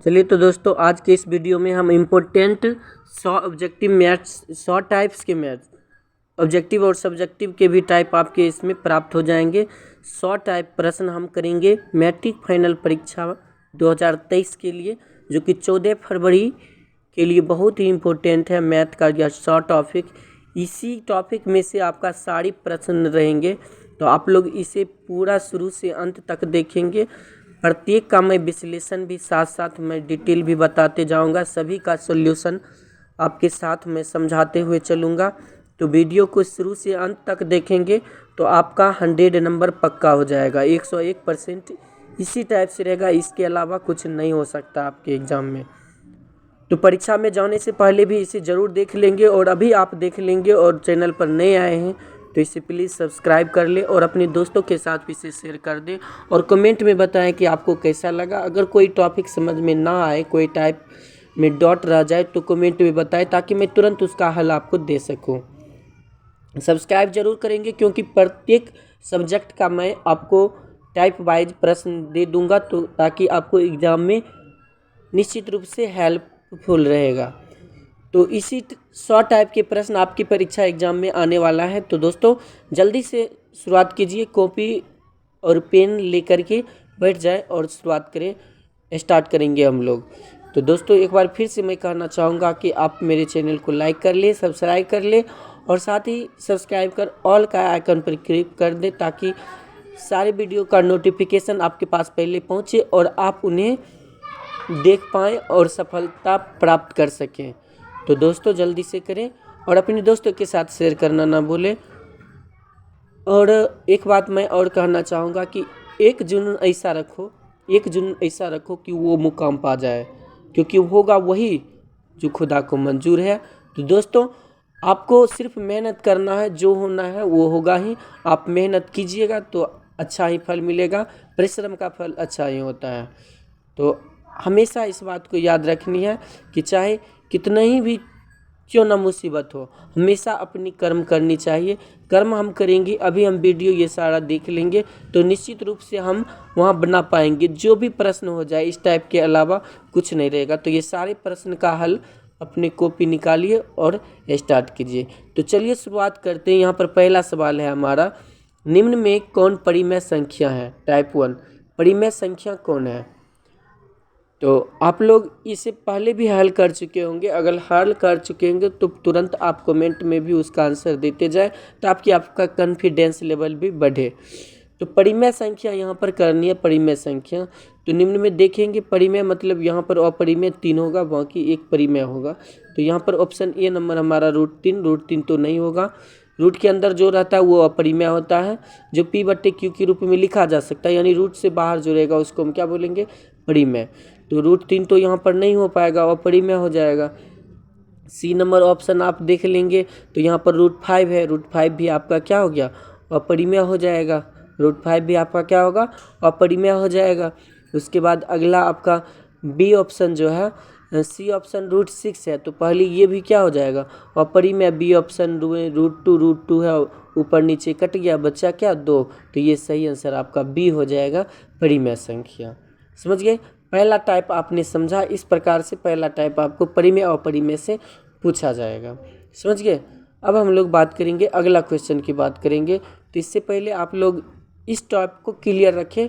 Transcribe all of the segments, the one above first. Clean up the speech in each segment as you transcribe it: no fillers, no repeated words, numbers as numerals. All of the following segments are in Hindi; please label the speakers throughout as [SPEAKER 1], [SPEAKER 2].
[SPEAKER 1] चलिए तो दोस्तों, आज के इस वीडियो में हम इम्पोर्टेंट 100 ऑब्जेक्टिव मैथ्स 100 टाइप्स के मैथ्स ऑब्जेक्टिव और सब्जेक्टिव के भी टाइप आपके इसमें प्राप्त हो जाएंगे। 100 टाइप प्रश्न हम करेंगे मैट्रिक फाइनल परीक्षा 2023 के लिए, जो कि 14 फरवरी के लिए बहुत ही इम्पोर्टेंट है। मैथ का यह 100 टॉपिक, इसी टॉपिक में से आपका सारी प्रश्न रहेंगे, तो आप लोग इसे पूरा शुरू से अंत तक देखेंगे। प्रत्येक का मैं विश्लेषण भी साथ साथ मैं डिटेल भी बताते जाऊंगा, सभी का सॉल्यूशन आपके साथ मैं समझाते हुए चलूँगा। तो वीडियो को शुरू से अंत तक देखेंगे तो आपका 100 नंबर पक्का हो जाएगा, 101% इसी टाइप से रहेगा। इसके अलावा कुछ नहीं हो सकता आपके एग्ज़ाम में। तो परीक्षा में जाने से पहले भी इसे ज़रूर देख लेंगे, और अभी आप देख लेंगे और चैनल पर नए आए हैं तो इसे प्लीज़ सब्सक्राइब कर ले और अपने दोस्तों के साथ भी इसे शेयर कर दें, और कमेंट में बताएं कि आपको कैसा लगा। अगर कोई टॉपिक समझ में ना आए, कोई टाइप में डॉट रह जाए तो कमेंट में बताएं, ताकि मैं तुरंत उसका हल आपको दे सकूं। सब्सक्राइब जरूर करेंगे, क्योंकि प्रत्येक सब्जेक्ट का मैं आपको टाइप वाइज प्रश्न दे दूंगा, तो ताकि आपको एग्ज़ाम में निश्चित रूप से हेल्पफुल रहेगा। तो इसी 100 टाइप के प्रश्न आपकी परीक्षा एग्जाम में आने वाला है। तो दोस्तों जल्दी से शुरुआत कीजिए, कॉपी और पेन लेकर के बैठ जाए और शुरुआत करें, स्टार्ट करेंगे हम लोग। तो दोस्तों एक बार फिर से मैं कहना चाहूँगा कि आप मेरे चैनल को लाइक कर ले, सब्सक्राइब कर ले, और साथ ही सब्सक्राइब कर ऑल का आइकन पर क्लिक कर दे, ताकि सारे वीडियो का नोटिफिकेशन आपके पास पहले पहुँचे और आप उन्हें देख पाएँ और सफलता प्राप्त कर सकें। तो दोस्तों जल्दी से करें और अपने दोस्तों के साथ शेयर करना ना भूलें। और एक बात मैं और कहना चाहूँगा कि एक जुनून ऐसा रखो कि वो मुकाम पा जाए, क्योंकि होगा वही जो खुदा को मंजूर है। तो दोस्तों आपको सिर्फ मेहनत करना है, जो होना है वो होगा ही। आप मेहनत कीजिएगा तो अच्छा ही फल मिलेगा, परिश्रम का फल अच्छा ही होता है। तो हमेशा इस बात को याद रखनी है कि चाहे कितना ही भी क्यों ना मुसीबत हो, हमेशा अपनी कर्म करनी चाहिए। कर्म हम करेंगे, अभी हम वीडियो ये सारा देख लेंगे तो निश्चित रूप से हम वहाँ बना पाएंगे। जो भी प्रश्न हो जाए इस टाइप के अलावा कुछ नहीं रहेगा। तो ये सारे प्रश्न का हल अपनी कॉपी निकालिए और स्टार्ट कीजिए। तो चलिए शुरुआत करते हैं। यहाँ पर पहला सवाल है हमारा, निम्न में कौन परिमेय संख्या है? टाइप 1 परिमेय संख्या कौन है? तो आप लोग इसे पहले भी हल कर चुके होंगे। अगर हल कर चुके होंगे तो तुरंत आप कमेंट में भी उसका आंसर देते जाए, ताकि आपका कॉन्फिडेंस लेवल भी बढ़े। तो परिमेय संख्या यहाँ पर करनी है, परिमेय संख्या। तो निम्न में देखेंगे, परिमेय मतलब यहाँ पर अपरिमेय 3 होगा, बाकी एक परिमेय होगा। तो यहाँ पर ऑप्शन ए नंबर हमारा √3 तो नहीं होगा। रूट के अंदर जो रहता है वो अपरिमेय होता है, जो P/Q के रूप में लिखा जा सकता है, यानी रूट से बाहर जो रहेगा उसको हम क्या बोलेंगे? परिमेय। तो √3 तो यहाँ पर नहीं हो पाएगा, अपरिमेय हो जाएगा। सी नंबर ऑप्शन आप देख लेंगे तो यहाँ पर √5 है, √5 भी आपका क्या हो गया? अपरिमेय हो जाएगा। √5 भी आपका क्या होगा? अपरिमेय हो जाएगा। उसके बाद अगला आपका बी ऑप्शन जो है, सी ऑप्शन √6 है, तो पहले ये भी क्या हो जाएगा? अपरिमेय। बी ऑप्शन √2 है, ऊपर नीचे कट गया, बच्चा क्या? 2। तो ये सही आंसर आपका बी हो जाएगा, परिमेय संख्या। समझ गए? पहला टाइप आपने समझा। इस प्रकार से पहला टाइप आपको परिमेय और अपरिमेय से पूछा जाएगा। समझ गए? अब हम लोग बात करेंगे, अगला क्वेश्चन की बात करेंगे। तो इससे पहले आप लोग इस टाइप को क्लियर रखें,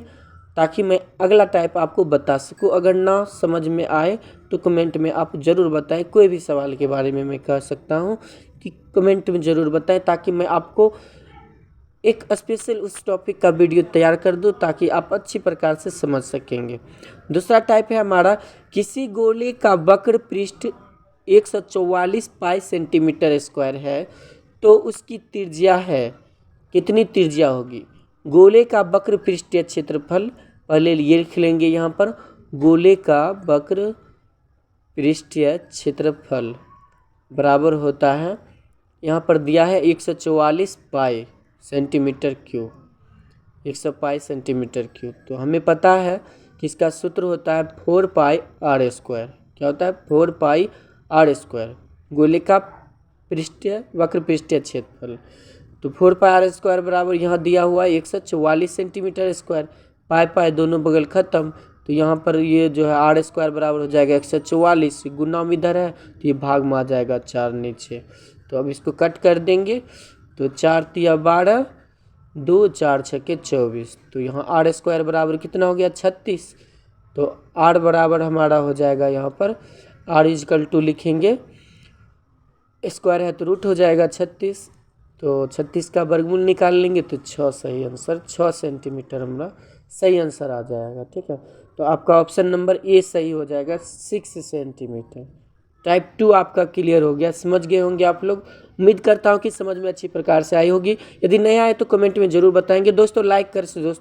[SPEAKER 1] ताकि मैं अगला टाइप आपको बता सकूं। अगर ना समझ में आए तो कमेंट में आप ज़रूर बताएं। कोई भी सवाल के बारे में मैं कह सकता हूं कि कमेंट में ज़रूर बताएं, ताकि मैं आपको एक स्पेशल उस टॉपिक का वीडियो तैयार कर दूं, ताकि आप अच्छी प्रकार से समझ सकेंगे। दूसरा टाइप है हमारा, किसी गोले का वक्र पृष्ठ 144 पाई सेंटीमीटर स्क्वायर है, तो उसकी त्रिज्या है, कितनी त्रिज्या होगी? गोले का वक्र पृष्ठीय क्षेत्रफल, पहले ये लिख लेंगे यहाँ पर, गोले का वक्र पृष्ठीय क्षेत्रफल बराबर होता है, यहाँ पर दिया है 144 पाई सेंटीमीटर क्यूब, 100 पाई सेंटीमीटर क्यूब। तो हमें पता है कि इसका सूत्र होता है 4 पाई आर स्क्वायर। क्या होता है? 4 पाई आर स्क्वायर, गोले का पृष्ठीय वक्र पृष्ठीय क्षेत्रफल। तो 4 पाई आर स्क्वायर बराबर यहाँ दिया हुआ है 144 सेंटीमीटर स्क्वायर। पाई पाई दोनों बगल खत्म, तो यहाँ पर ये जो है आर स्क्वायर बराबर हो जाएगा 144, गुना में इधर है तो ये भाग में आ जाएगा 4 नीचे। तो अब इसको कट कर देंगे तो 4 तिया 12, 2 4 छके 24। तो यहाँ आर स्क्वायर बराबर कितना हो गया 36। तो आर बराबर हमारा हो जाएगा यहाँ पर आर इजकल टू लिखेंगे, स्क्वायर है तो रूट हो जाएगा 36। तो 36 का वर्गमूल निकाल लेंगे तो 6 सही आंसर, 6 सेंटीमीटर हमारा सही आंसर आ जाएगा। ठीक है, तो आपका ऑप्शन नंबर ए सही हो जाएगा 6 सेंटीमीटर। टाइप 2 आपका क्लियर हो गया, समझ गए होंगे आप लोग। उम्मीद करता हूँ कि समझ में अच्छी प्रकार से आई होगी। यदि नहीं आए तो कमेंट में ज़रूर बताएंगे। दोस्तों लाइक कर से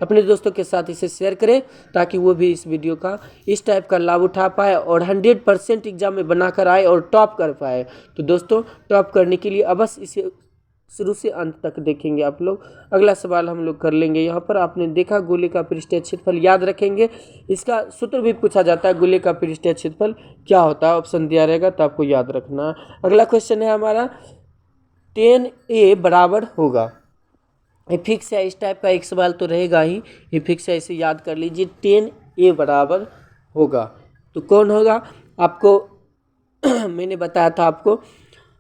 [SPEAKER 1] अपने दोस्तों के साथ इसे शेयर करें ताकि वो भी इस वीडियो का इस टाइप का लाभ उठा पाए और 100% एग्जाम में बनाकर आए और टॉप कर पाए। तो दोस्तों टॉप करने के लिए अवश्य इसे शुरू से अंत तक देखेंगे आप लोग। अगला सवाल हम लोग कर लेंगे। यहाँ पर आपने देखा गोले का पृष्ठीय क्षेत्रफल याद रखेंगे, इसका सूत्र भी पूछा जाता है। गोले का पृष्ठीय क्षेत्रफल क्या होता है, ऑप्शन दिया रहेगा तो आपको याद रखना है। अगला क्वेश्चन है हमारा 10a बराबर होगा, ये फिक्स है। इस टाइप का एक सवाल तो रहेगा ही, ये फिक्स है, इसे याद कर लीजिए। 10a बराबर होगा तो कौन होगा आपको मैंने बताया था आपको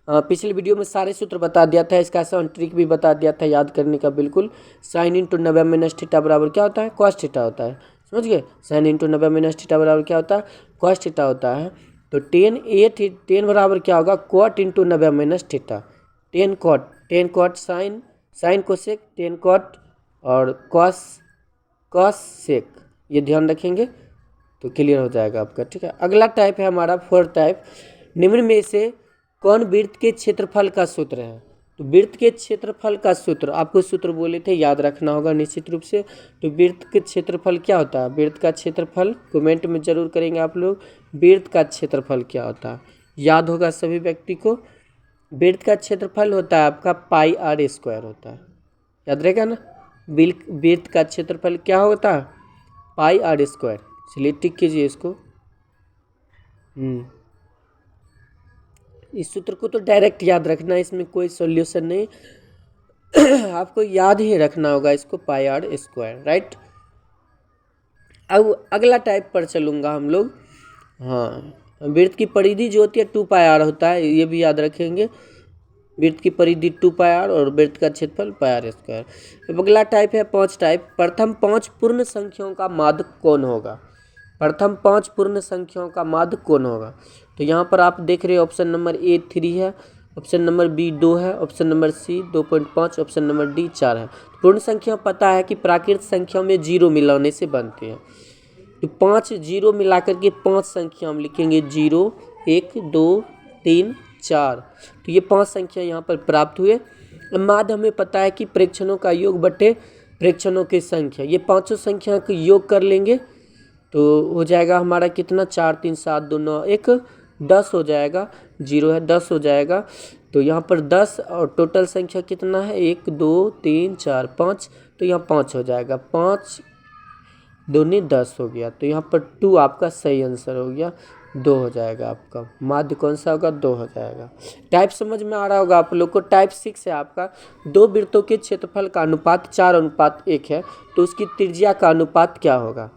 [SPEAKER 1] पिछले वीडियो में सारे सूत्र बता दिया था, इसका आसान ट्रिक भी बता दिया था याद करने का बिल्कुल। साइन इंटू 90 माइनस थीटा बराबर क्या होता है, कॉस थीटा होता है। समझ गए, साइन इंटू 90 माइनस थीटा बराबर क्या होता है, कॉस थीटा होता है। तो 10 बराबर क्या होगा, cot into 90 minus theta. 10 cot sine cosec, 10 cot और कॉस सेक, ये ध्यान रखेंगे तो क्लियर हो जाएगा आपका। ठीक है, अगला टाइप है हमारा 4 टाइप। निम्न में से कौन वृत्त के क्षेत्रफल का सूत्र है। तो वृत्त के क्षेत्रफल का सूत्र आपको सूत्र बोले थे, याद रखना होगा निश्चित रूप से। तो वृत्त के क्षेत्रफल क्या होता है, वृत्त का क्षेत्रफल कमेंट में जरूर करेंगे आप लोग। वृत्त का क्षेत्रफल क्या होता है, याद होगा सभी व्यक्ति को। वृत्त का क्षेत्रफल होता है आपका पाई आर स्क्वायर होता है, याद रहेगा ना। वृत्त का क्षेत्रफल क्या होता है, पाई आर स्क्वायर। चलिए टिक कीजिए इसको। इस सूत्र को तो डायरेक्ट याद रखना है, इसमें कोई सॉल्यूशन नहीं आपको याद ही रखना होगा इसको, पाई आर स्क्वायर, राइट। अब अगला टाइप पर चलूँगा हम लोग। हाँ, वृत्त की परिधि जो होती है 2 पाई आर होता है, ये भी याद रखेंगे। वृत्त की परिधि 2 पाई आर और वृत्त का क्षेत्रफल पाई आर स्क्वायर। अब अगला टाइप है 5 टाइप। प्रथम 5 पूर्ण संख्याओं का माध्य कौन होगा, प्रथम 5 पूर्ण संख्याओं का माध्य कौन होगा। तो यहाँ पर आप देख रहे हो ऑप्शन नंबर ए 3 है, ऑप्शन नंबर बी 2 है, option number C 2.5, option number D 4 है। पूर्ण संख्या पता है कि प्राकृत संख्या में 0 मिलाने से बनते हैं। तो 5 0 मिलाकर के 5 संख्या हम लिखेंगे, 0 1 2 3 4। तो ये 5 संख्या यहाँ पर प्राप्त हुए। माध्य हमें पता है कि प्रेक्षणों का योग बटे प्रेक्षणों की संख्या, ये पाँचों संख्या का योग कर लेंगे तो हो जाएगा हमारा कितना, 4 3 7 2 9 1 10 हो जाएगा, 0 है 10 हो जाएगा। तो यहाँ पर 10 और टोटल संख्या कितना है, 1 2 3 4 5, तो यहाँ 5 हो जाएगा, 5 दूनी 10 हो गया। तो यहाँ पर 2 आपका सही आंसर हो गया, 2 हो जाएगा आपका। माध्य कौन सा होगा, 2 हो जाएगा। टाइप समझ में आ रहा होगा आप लोग को। टाइप 6 है आपका, 2 वृत्तों के क्षेत्रफल का अनुपात 4:1 है, तो उसकी त्रिज्या का अनुपात क्या होगा।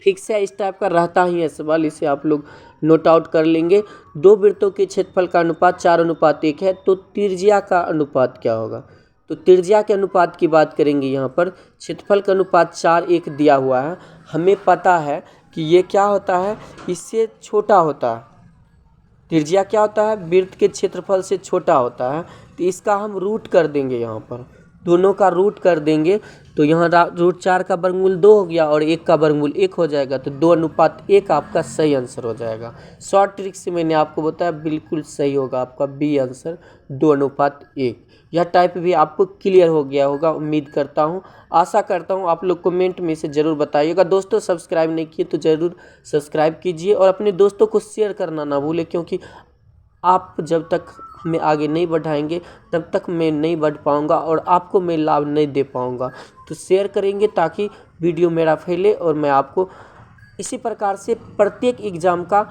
[SPEAKER 1] फिक्स है, इस टाइप का रहता ही है सवाल, इसे आप लोग नोट आउट कर लेंगे। 2 वृत्तों के क्षेत्रफल का अनुपात 4:1 है, तो त्रिज्या का अनुपात क्या होगा। तो त्रिज्या के अनुपात की बात करेंगे। यहाँ पर क्षेत्रफल का अनुपात 4:1 दिया हुआ है, हमें पता है कि ये क्या होता है, इससे छोटा होता है। त्रिज्या क्या होता है, वृत्त के क्षेत्रफल से छोटा होता है, तो इसका हम रूट कर देंगे, यहाँ पर दोनों का रूट कर देंगे। तो यहाँ रूट 4 का वर्गमूल 2 हो गया और 1 का वर्गमूल 1 हो जाएगा, तो 2:1 आपका सही आंसर हो जाएगा। शॉर्ट ट्रिक से मैंने आपको बताया, बिल्कुल सही होगा आपका बी आंसर, 2:1। यह टाइप भी आपको क्लियर हो गया होगा, उम्मीद करता हूँ, आशा करता हूँ। आप लोग कमेंट में से ज़रूर बताइएगा। दोस्तों सब्सक्राइब नहीं किए तो ज़रूर सब्सक्राइब कीजिए और अपने दोस्तों को शेयर करना ना भूलें, क्योंकि आप जब तक हमें आगे नहीं बढ़ाएंगे तब तक मैं नहीं बढ़ पाऊंगा और आपको मैं लाभ नहीं दे पाऊंगा। तो शेयर करेंगे ताकि वीडियो मेरा फैले और मैं आपको इसी प्रकार से प्रत्येक एग्ज़ाम का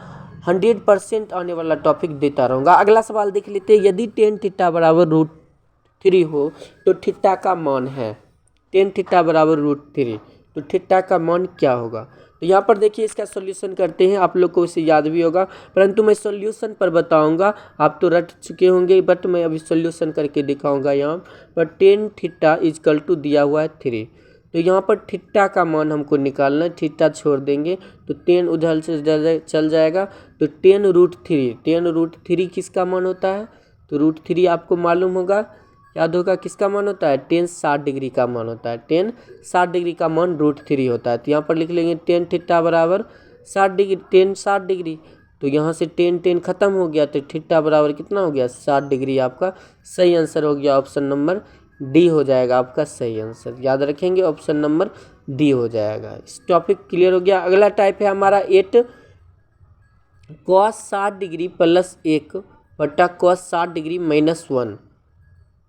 [SPEAKER 1] 100% आने वाला टॉपिक देता रहूँगा। अगला सवाल देख लेते हैं। यदि tan थीटा बराबर √3 हो तो थीटा का मान है, tan थीटा बराबर √3 तो थीटा का मान क्या होगा। तो यहाँ पर देखिए इसका सॉल्यूशन करते हैं, आप लोग को इसे याद भी होगा, परंतु मैं सॉल्यूशन पर बताऊंगा, आप तो रट चुके होंगे, बट मैं अभी सॉल्यूशन करके दिखाऊंगा। यहाँ पर टेन थीटा इजकल टू दिया हुआ है 3, तो यहाँ पर थीटा का मान हमको निकालना है, थीटा छोड़ देंगे तो 10 उधर से चल जाएगा, तो 10√3 किसका मान होता है, तो √3 आपको मालूम होगा, याद होगा किसका मान होता है, 10 60 डिग्री का मान होता है, 10 60 डिग्री का मान √3 होता है। तो यहाँ पर लिख लेंगे 10 थीटा बराबर 60 डिग्री, 10 60 डिग्री, तो यहाँ से 10 खत्म हो गया, तो थीटा बराबर कितना हो गया 60 डिग्री। आपका सही आंसर हो गया ऑप्शन नंबर डी हो जाएगा आपका सही आंसर, याद रखेंगे ऑप्शन नंबर डी हो जाएगा। इस टॉपिक क्लियर हो गया। अगला टाइप है हमारा 8 cos 60 डिग्री प्लस 1 बटा cos 60 डिग्री माइनस 1,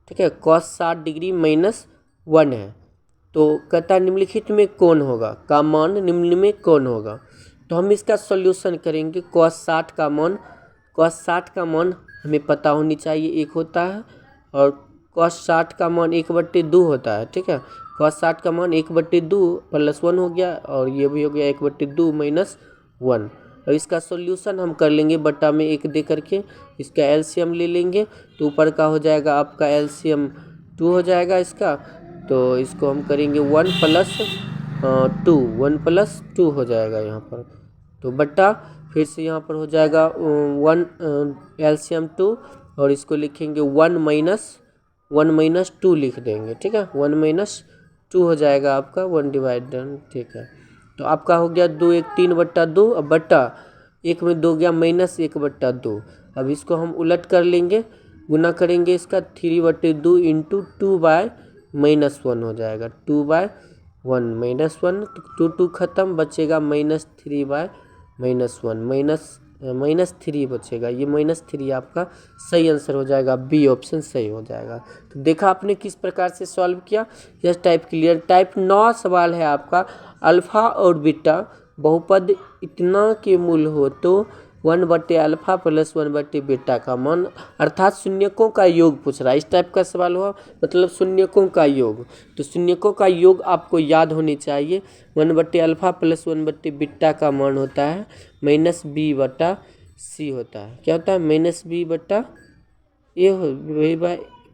[SPEAKER 1] ठीक है, cos 60 डिग्री माइनस 1 है, तो कहता निम्नलिखित में कौन होगा, का मान निम्न में कौन होगा। तो हम इसका सॉल्यूशन करेंगे। cos 60 का मान हमें पता होनी चाहिए, 1 होता है, और cos 60 का मान 1/2 होता है, ठीक है, cos 60 का मान 1/2 प्लस 1 हो गया, और ये भी हो गया 1/2 माइनस 1। और इसका सॉल्यूशन हम कर लेंगे बटा में 1 दे करके, इसका एलसीएम ले लेंगे, तो ऊपर का हो जाएगा आपका एलसीएम 2 हो जाएगा इसका, तो इसको हम करेंगे 1 + 2 हो जाएगा यहाँ पर, तो बटा फिर से यहाँ पर हो जाएगा 1 एलसीएम 2, और इसको लिखेंगे 1 - 2 लिख देंगे, ठीक है, 1 - 2 हो जाएगा आपका 1/, ठीक है। तो आपका हो गया 2 1 3/2, अब बटा 1 में 2 गया -1/2। अब इसको हम उलट कर लेंगे, गुना करेंगे इसका 3/2 इंटू 2/-1 हो जाएगा, 2/1 -1, तो 2 खत्म, बचेगा -3/-1 बचेगा, ये -3 आपका सही आंसर हो जाएगा, बी ऑप्शन सही हो जाएगा। तो देखा आपने किस प्रकार से सॉल्व किया, यह टाइप क्लियर। टाइप 9 सवाल है आपका, अल्फा और बीटा बहुपद इतना के मूल हो तो 1/α प्लस 1/बीटा का मान, अर्थात शून्यकों का योग पूछ रहा है, इस टाइप का सवाल हुआ, मतलब शून्यकों का योग। तो शून्यकों का योग आपको याद होनी चाहिए, 1/α प्लस 1/बीटा का मान होता है -b/c होता है, क्या होता है -b/, ये हो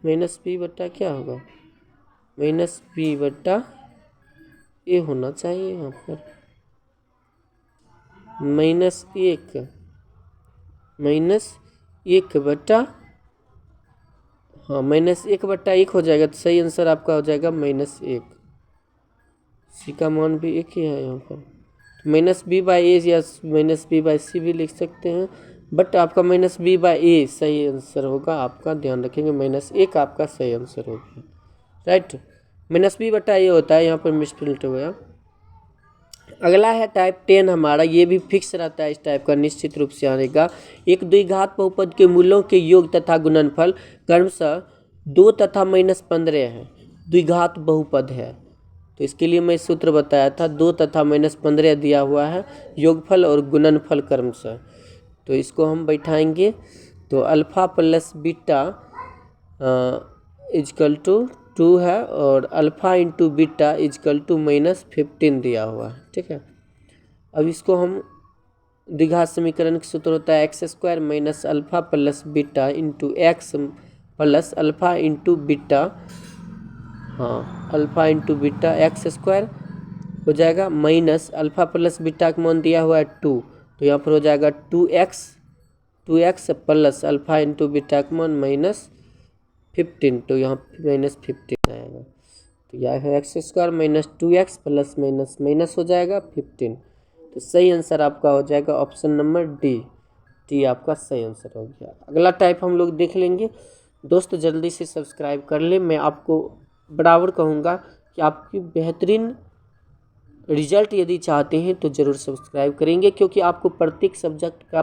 [SPEAKER 1] -b बटा क्या होगा, -b/, ये होना चाहिए यहाँ पर -1 बटा, हाँ -1/1 हो जाएगा, तो सही आंसर आपका हो जाएगा -1, सी का मान भी 1 ही है यहाँ पर, -b/a या -b/c भी लिख सकते हैं, बट आपका -b/a सही आंसर होगा, आपका ध्यान रखेंगे, -1 आपका सही आंसर होगा, राइट। -b/a होता है, यहाँ पर मिसप्रिंट हो गया। अगला है टाइप 10 हमारा, ये भी फिक्स रहता है, इस टाइप का निश्चित रूप से आने का। एक द्विघात बहुपद के मूलों के योग तथा गुणनफल क्रमशः 2 तथा -15 है, द्विघात बहुपद है, तो इसके लिए मैं सूत्र बताया था, 2 तथा -15 दिया हुआ है, योगफल और गुणनफल क्रमशः। तो इसको हम बैठाएंगे, तो alpha plus beta equal to 2 है, और alpha into beta equal to -15 दिया हुआ है, ठीक है। अब इसको हम द्विघात समीकरण का सूत्र होता है x² - alpha plus beta into x plus alpha into beta, हाँ अल्फा इंटू बीटा x² हो जाएगा, माइनस अल्फा प्लस बीटा का मान दिया हुआ है 2, तो यहाँ पर हो जाएगा 2x plus alpha into beta का मान -15, तो यहाँ -15 आएगा, तो यह है x² - 2x प्लस माइनस हो जाएगा 15, तो सही आंसर आपका हो जाएगा ऑप्शन नंबर डी आपका सही आंसर हो गया। अगला टाइप हम लोग देख लेंगे। दोस्त जल्दी से सब्सक्राइब कर ले, मैं आपको बराबर कहूँगा कि आपकी बेहतरीन रिजल्ट यदि चाहते हैं तो ज़रूर सब्सक्राइब करेंगे, क्योंकि आपको प्रत्येक सब्जेक्ट का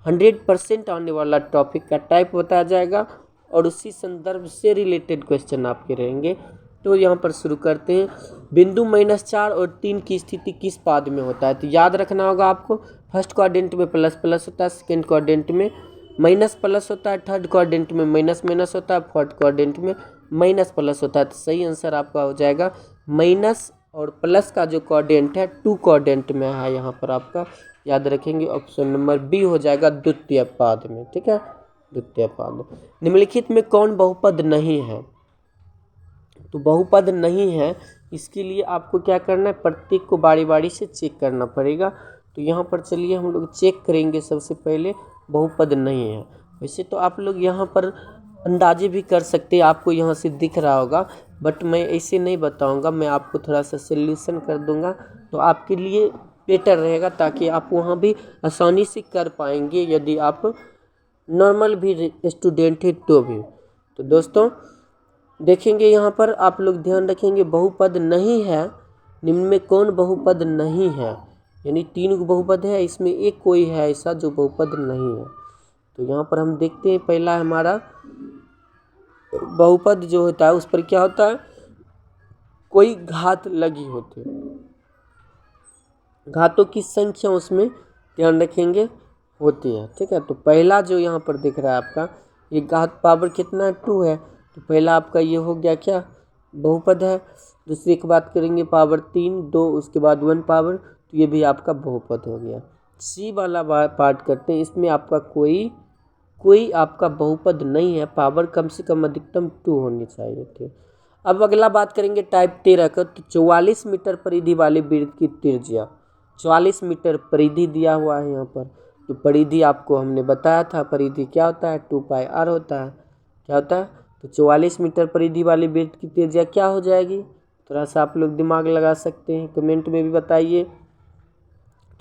[SPEAKER 1] 100% आने वाला टॉपिक का टाइप बताया जाएगा, और उसी संदर्भ से रिलेटेड क्वेश्चन आपके रहेंगे। तो यहाँ पर शुरू करते हैं। बिंदु -4 और 3 की स्थिति किस पाद में होता है, तो याद रखना होगा आपको, फर्स्ट क्वाड्रेंट में प्लस होता है, सेकेंड क्वाड्रेंट में माइनस होता है, थर्ड क्वाड्रेंट में माइनस होता है, फोर्थ क्वाड्रेंट में माइनस होता है, तो सही आंसर आपका हो जाएगा और प्लस का जो कोऑर्डिनेट है 2 कोऑर्डिनेट में है यहाँ पर आपका, याद रखेंगे ऑप्शन नंबर बी हो जाएगा द्वितीय पाद में। ठीक है, द्वितीय पाद। निम्नलिखित में कौन बहुपद नहीं है? तो बहुपद नहीं है, इसके लिए आपको क्या करना है, प्रत्येक को बारी बारी से चेक करना पड़ेगा। तो यहाँ पर चलिए हम लोग चेक करेंगे। सबसे पहले बहुपद नहीं है। वैसे तो आप लोग यहाँ पर अंदाजे भी कर सकते हैं, आपको यहाँ से दिख रहा होगा, बट मैं ऐसे नहीं बताऊंगा, मैं आपको थोड़ा सा सोल्यूशन कर दूंगा तो आपके लिए बेटर रहेगा, ताकि आप वहाँ भी आसानी से कर पाएंगे यदि आप नॉर्मल भी स्टूडेंट है तो भी। तो दोस्तों देखेंगे यहाँ पर आप लोग ध्यान रखेंगे, बहुपद नहीं है, निम्न में कौन बहुपद नहीं है, यानी 3 बहुपद है, इसमें एक कोई है ऐसा जो बहुपद नहीं है। तो यहाँ पर हम देखते हैं, पहला हमारा बहुपद जो होता है उस पर क्या होता है, कोई घात लगी होती है, घातों की संख्या उसमें ध्यान रखेंगे होती है। ठीक है, तो पहला जो यहाँ पर दिख रहा है आपका, ये घात पावर कितना है, 2 है, तो पहला आपका ये हो गया क्या, बहुपद है। दूसरी की बात करेंगे पावर 3, 2, उसके बाद 1 पावर, तो ये भी आपका बहुपद हो गया। सी वाला पार्ट करते हैं, इसमें आपका कोई आपका बहुपद नहीं है, पावर कम से कम अधिकतम 2 होनी चाहिए थी। अब अगला बात करेंगे टाइप 13 का, तो 44 मीटर परिधि वाले वृत्त की त्रिज्या, 44 मीटर परिधि दिया हुआ है यहाँ पर। तो परिधि आपको हमने बताया था, परिधि क्या होता है, 2πr होता है। क्या होता है, तो 44 मीटर परिधि वाले वृत्त की त्रिज्या क्या हो जाएगी, थोड़ा सा आप लोग दिमाग लगा सकते हैं, कमेंट में भी बताइए।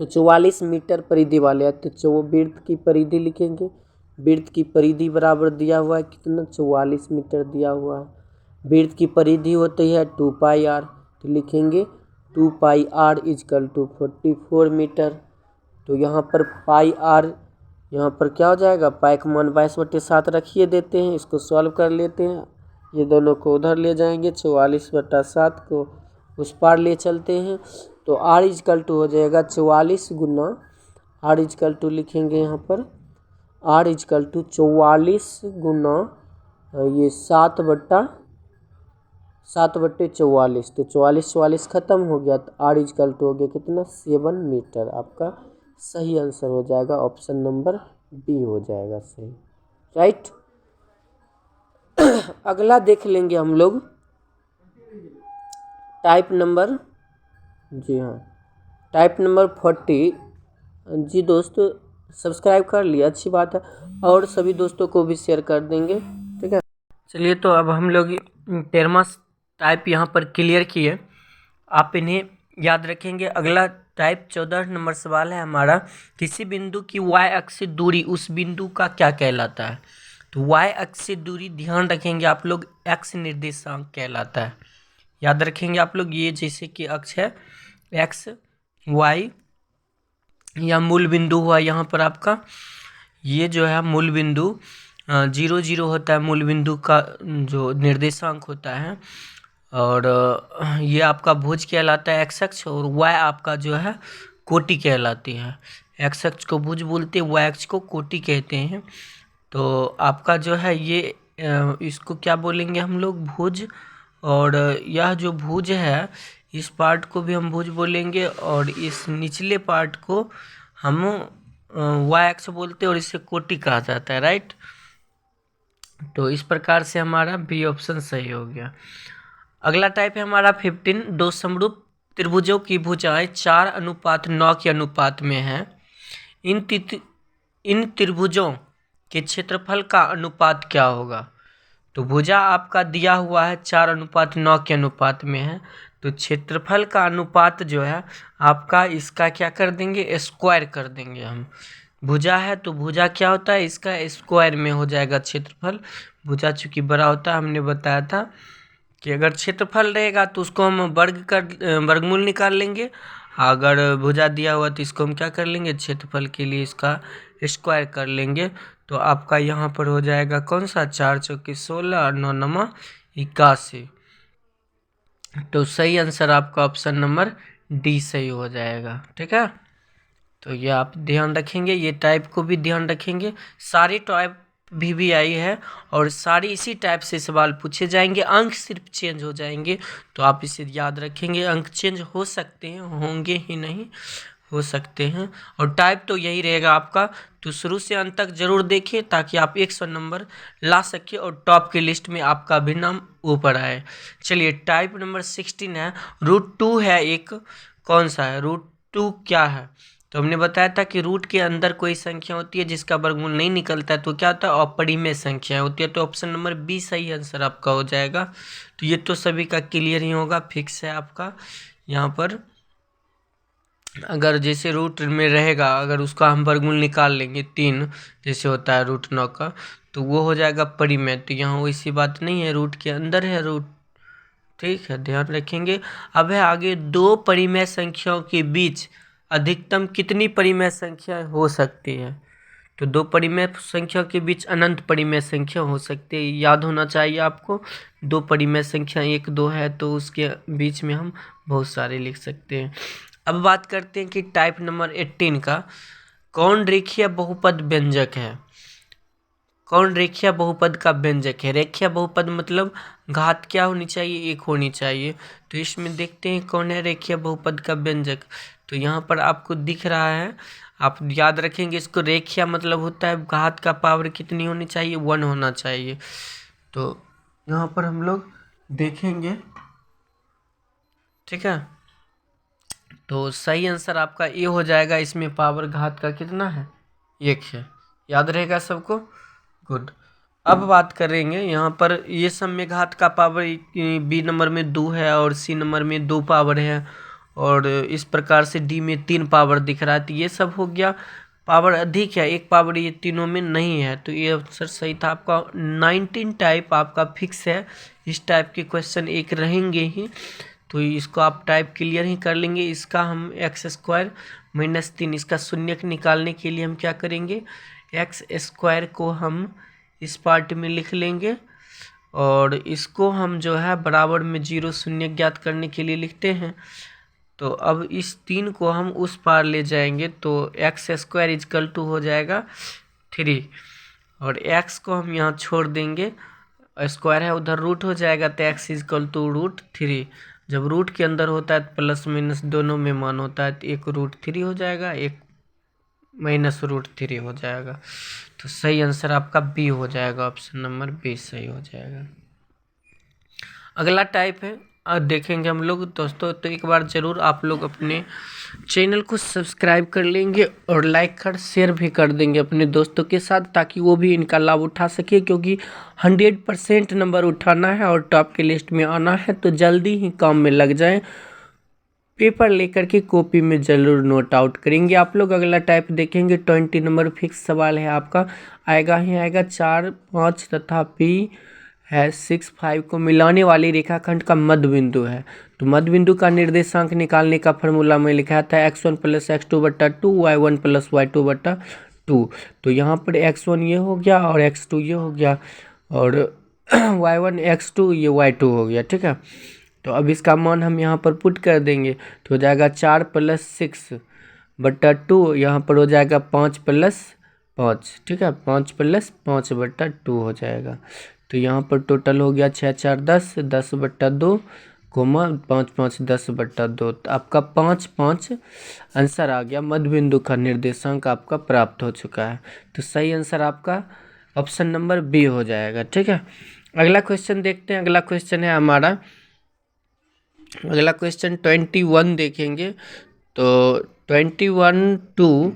[SPEAKER 1] तो 44 मीटर परिधि वाले है, तो वृत्त की परिधि लिखेंगे, वृत्त की परिधि बराबर दिया हुआ है कितना, 44 मीटर दिया हुआ है। वृत्त की परिधि होती है 2πr, तो लिखेंगे 2πr इजकल टू 44 मीटर। तो यहाँ पर पाई आर, यहाँ पर क्या हो जाएगा, पाई का मान 22/7 रखिए देते हैं, इसको सॉल्व कर लेते हैं, ये दोनों को उधर ले जाएंगे, 44/7 को उस पार ले चलते हैं। तो आर इजकल टू हो जाएगा 44 गुना, आर इजकल टू लिखेंगे यहाँ पर, आर इजकल टू 44 गुना ये 7/44, तो 44 ख़त्म हो गया, तो आर इजकल टू हो गया कितना, 7 मीटर। आपका सही आंसर हो जाएगा ऑप्शन नंबर बी हो जाएगा सही, राइट। अगला देख लेंगे हम लोग टाइप नंबर, जी हाँ, टाइप नंबर 40। जी दोस्तों सब्सक्राइब कर लिया, अच्छी बात है, और सभी दोस्तों को भी शेयर कर देंगे। ठीक है, चलिए तो अब हम लोग 13वां टाइप यहाँ पर क्लियर किए, आप इन्हें याद रखेंगे। अगला टाइप 14 नंबर सवाल है हमारा, किसी बिंदु की y अक्ष से दूरी उस बिंदु का क्या कहलाता है। तो y अक्ष से दूरी ध्यान रखेंगे आप लोग, x निर्देशांक कहलाता है, याद रखेंगे आप लोग। ये जैसे कि अक्ष है x y, या मूल बिंदु हुआ यहाँ पर आपका, ये जो है मूल बिंदु 0 होता है, मूल बिंदु का जो निर्देशांक होता है, और ये आपका भुज कहलाता है x अक्ष, और y आपका जो है कोटि कहलाती है। x अक्ष को भुज बोलते हैं, y अक्ष को कोटि कहते हैं। तो आपका जो है ये इसको क्या बोलेंगे हम लोग, भुज, और यह जो भुज है इस पार्ट को भी हम भुज बोलेंगे, और इस निचले पार्ट को हम y अक्ष बोलते हैं, और इसे कोटि कहा जाता है, राइट। तो इस प्रकार से हमारा बी ऑप्शन सही हो गया। अगला टाइप है हमारा 15, दो समरूप त्रिभुजों की भुजाएं 4:9 के अनुपात में हैं, इन त्रिभुजों के क्षेत्रफल का अनुपात क्या होगा। तो भुजा आपका दिया हुआ है 4:9 के अनुपात में है, तो क्षेत्रफल का अनुपात जो है आपका इसका क्या कर देंगे, स्क्वायर कर देंगे हम। भुजा है तो भुजा क्या होता है, इसका स्क्वायर में हो जाएगा क्षेत्रफल। भुजा चूँकि बड़ा होता है, हमने बताया था कि अगर क्षेत्रफल रहेगा तो उसको हम वर्गमूल निकाल लेंगे, अगर भुजा दिया हुआ तो इसको हम क्या कर लेंगे, क्षेत्रफल के लिए इसका स्क्वायर कर लेंगे। तो आपका यहाँ पर हो जाएगा कौन सा, 4 चौके 16 और 9 नमा 81। तो सही आंसर आपका ऑप्शन नंबर डी सही हो जाएगा। ठीक है, तो ये आप ध्यान रखेंगे, ये टाइप को भी ध्यान रखेंगे। सारे टाइप भी आई है और सारी इसी टाइप से सवाल पूछे जाएंगे, अंक सिर्फ चेंज हो जाएंगे। तो आप इसे याद रखेंगे, अंक चेंज हो सकते हैं, होंगे ही नहीं, हो सकते हैं, और टाइप तो यही रहेगा आपका। तो शुरू से अंत तक जरूर देखिए ताकि आप 100 नंबर ला सके और टॉप की लिस्ट में आपका भी नाम ऊपर आए। चलिए टाइप नंबर 16 है, √2 है एक, कौन सा है √2 क्या है? तो हमने बताया था कि रूट के अंदर कोई संख्या होती है जिसका वर्गमूल नहीं निकलता है तो क्या होता है, अपरिमेय संख्या होती है। तो ऑप्शन नंबर बी सही आंसर आपका हो जाएगा। तो ये तो सभी का क्लियर ही होगा, फिक्स है आपका। यहाँ पर अगर जैसे रूट में रहेगा, अगर उसका हम वर्गमूल निकाल लेंगे 3 जैसे होता है √9 का, तो वो हो जाएगा परिमेय। तो यहाँ वैसी बात नहीं है, रूट के अंदर है रूट, ठीक है, ध्यान रखेंगे। अब है आगे, दो परिमेय संख्याओं के बीच अधिकतम कितनी परिमेय संख्या हो सकती है? तो दो परिमेय संख्या के बीच अनंत परिमेय संख्या हो सकती है, याद होना चाहिए आपको। दो परिमेय संख्या 1 2 है तो उसके बीच में हम बहुत सारे लिख सकते हैं। अब बात करते हैं कि टाइप नंबर 18 का, कौन रेखीय बहुपद व्यंजक है? कौन रेखीय बहुपद का व्यंजक है? रेखीय बहुपद मतलब घात क्या होनी चाहिए, 1 होनी चाहिए। तो इसमें देखते हैं कौन है रेखीय बहुपद का व्यंजक। तो यहाँ पर आपको दिख रहा है, आप याद रखेंगे इसको। रेखीय मतलब होता है घात का पावर कितनी होनी चाहिए, 1 होना चाहिए। तो यहाँ पर हम लोग देखेंगे, ठीक है। तो सही आंसर आपका ये हो जाएगा, इसमें पावर घात का कितना है, 1 है। याद रहेगा सबको, गुड। अब बात करेंगे यहाँ पर, ये सब में घात का पावर बी नंबर में 2 है और सी नंबर में 2 पावर है, और इस प्रकार से डी में 3 पावर दिख रहा है। तो ये सब हो गया पावर अधिक है, 1 पावर ये तीनों में नहीं है। तो ये आंसर सही था आपका। 19 टाइप आपका फिक्स है, इस टाइप के क्वेश्चन एक रहेंगे ही, तो इसको आप टाइप क्लियर ही कर लेंगे। इसका हम x² - 3 इसका शून्यक निकालने के लिए हम क्या करेंगे, x² को हम इस पार्ट में लिख लेंगे और इसको हम जो है बराबर में 0 शून्य ज्ञात करने के लिए लिखते हैं। तो अब इस 3 को हम उस पार ले जाएंगे तो x² = हो जाएगा 3, और x को हम यहाँ छोड़ देंगे, स्क्वायर है उधर रूट हो जाएगा, तो x = √3। जब रूट के अंदर होता है तो प्लस माइनस दोनों में मान होता है, तो एक √3 हो जाएगा, एक -√3 हो जाएगा। तो सही आंसर आपका बी हो जाएगा, ऑप्शन नंबर बी सही हो जाएगा। अगला टाइप है, अब देखेंगे हम लोग दोस्तों। तो एक बार ज़रूर आप लोग अपने चैनल को सब्सक्राइब कर लेंगे और लाइक कर शेयर भी कर देंगे अपने दोस्तों के साथ, ताकि वो भी इनका लाभ उठा सके, क्योंकि 100% नंबर उठाना है और टॉप की लिस्ट में आना है। तो जल्दी ही काम में लग जाएं, पेपर लेकर के कॉपी में ज़रूर नोट आउट करेंगे आप लोग। अगला टाइप देखेंगे, 20 नंबर फिक्स सवाल है आपका, आएगा ही आएगा। 4 5 तथा P है 6 5 को मिलाने वाली रेखाखंड का मध्य बिंदु है। तो मध्य बिंदु का निर्देशांक निकालने का फॉर्मूला में लिखा था x1 + x2/2 y1 + y2/2। तो यहाँ पर x1 ये हो गया और x2 ये हो गया, और y1 x2 ये y2 हो गया, ठीक है। तो अब इसका मान हम यहाँ पर पुट कर देंगे तो हो जाएगा 4 + 6/2, यहाँ पर हो जाएगा 5 + 5, ठीक है, 5 + 5/2 हो जाएगा। तो यहाँ पर टोटल हो गया 6 4 10, 10/2, 5 5 10/2। तो आपका 5 5 आंसर आ गया, मध्य बिंदु का निर्देशांक आपका प्राप्त हो चुका है। तो सही आंसर आपका ऑप्शन नंबर बी हो जाएगा, ठीक है। अगला क्वेश्चन देखते हैं। अगला क्वेश्चन है हमारा, अगला क्वेश्चन 21 देखेंगे। तो 21-2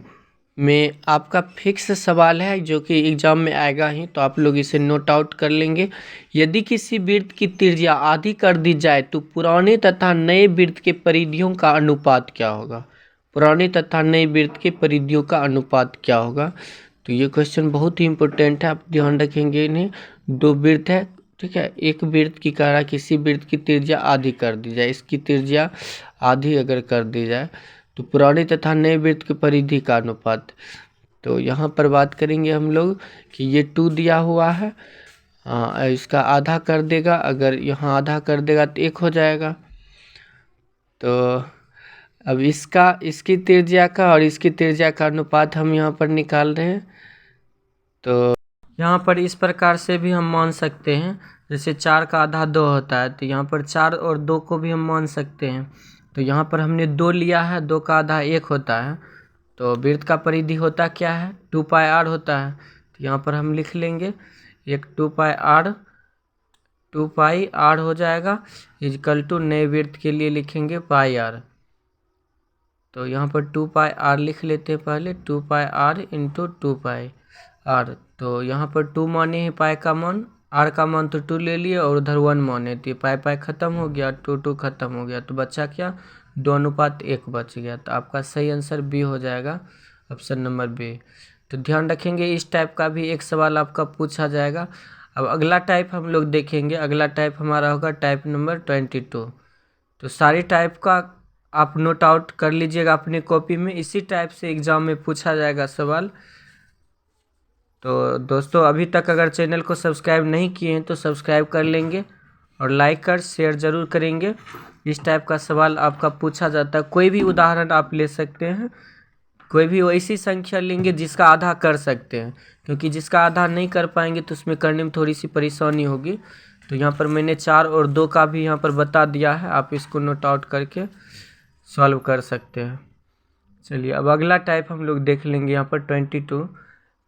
[SPEAKER 1] में आपका फिक्स सवाल है जो कि एग्जाम में आएगा ही, तो आप लोग इसे नोट आउट कर लेंगे। यदि किसी वृत्त की त्रिज्या आधी कर दी जाए तो पुराने तथा नए वृत्त के परिधियों का अनुपात क्या होगा? पुराने तथा नए वृत्त के परिधियों का अनुपात क्या होगा? तो ये क्वेश्चन बहुत ही इंपॉर्टेंट है, आप ध्यान रखेंगे इन्हें। 2 वृत्त है, ठीक है, एक वृत्त की कह रहा है किसी वृत्त की त्रिज्या आधी कर दी जाए, इसकी त्रिज्या आधी अगर कर दी जाए तो पुराने तथा नए वृत्त के परिधि का अनुपात। तो यहाँ पर बात करेंगे हम लोग कि ये 2 दिया हुआ है, इसका आधा कर देगा, अगर यहाँ आधा कर देगा तो 1 हो जाएगा। तो अब इसकी त्रिज्या का और इसकी त्रिज्या का अनुपात हम यहाँ पर निकाल रहे हैं। तो यहाँ पर इस प्रकार से भी हम मान सकते हैं, जैसे 4 का आधा 2 होता है, तो यहाँ पर 4 और 2 को भी हम मान सकते हैं। तो यहाँ पर हमने 2 लिया है, 2 का आधा 1 होता है, तो वृत्त का परिधि होता क्या है, 2 पाई आर होता है। तो यहाँ पर हम लिख लेंगे एक 2 पाई आर हो जाएगा, इक्वल टू नए वृत्त के लिए लिखेंगे पाई आर। तो यहाँ पर 2 पाई आर लिख लेते हैं पहले, 2 पाई आर इंटू 2 पाई आर। तो यहाँ पर 2 माने हैं पाई का मान, आर का मान तो 2 ले लिए और उधर 1 माने, तो पाई पाई खत्म हो गया, 2 खत्म हो गया, तो बचा क्या, 2:1 बच गया। तो आपका सही आंसर बी हो जाएगा, ऑप्शन नंबर बी। तो ध्यान रखेंगे इस टाइप का भी एक सवाल आपका पूछा जाएगा। अब अगला टाइप हम लोग देखेंगे, अगला टाइप हमारा होगा टाइप नंबर 22। तो सारी टाइप का आप नोट आउट कर लीजिएगा अपनी कॉपी में, इसी टाइप से एग्ज़ाम में पूछा जाएगा सवाल। तो दोस्तों अभी तक अगर चैनल को सब्सक्राइब नहीं किए हैं तो सब्सक्राइब कर लेंगे और लाइक कर शेयर ज़रूर करेंगे। इस टाइप का सवाल आपका पूछा जाता है, कोई भी उदाहरण आप ले सकते हैं, कोई भी वैसी संख्या लेंगे जिसका आधा कर सकते हैं, क्योंकि जिसका आधा नहीं कर पाएंगे तो उसमें करने में थोड़ी सी परेशानी होगी। तो यहाँ पर मैंने 4 और 2 का भी यहाँ पर बता दिया है, आप इसको नोट आउट करके सॉल्व कर सकते हैं। चलिए अब अगला टाइप हम लोग देख लेंगे। यहाँ पर 22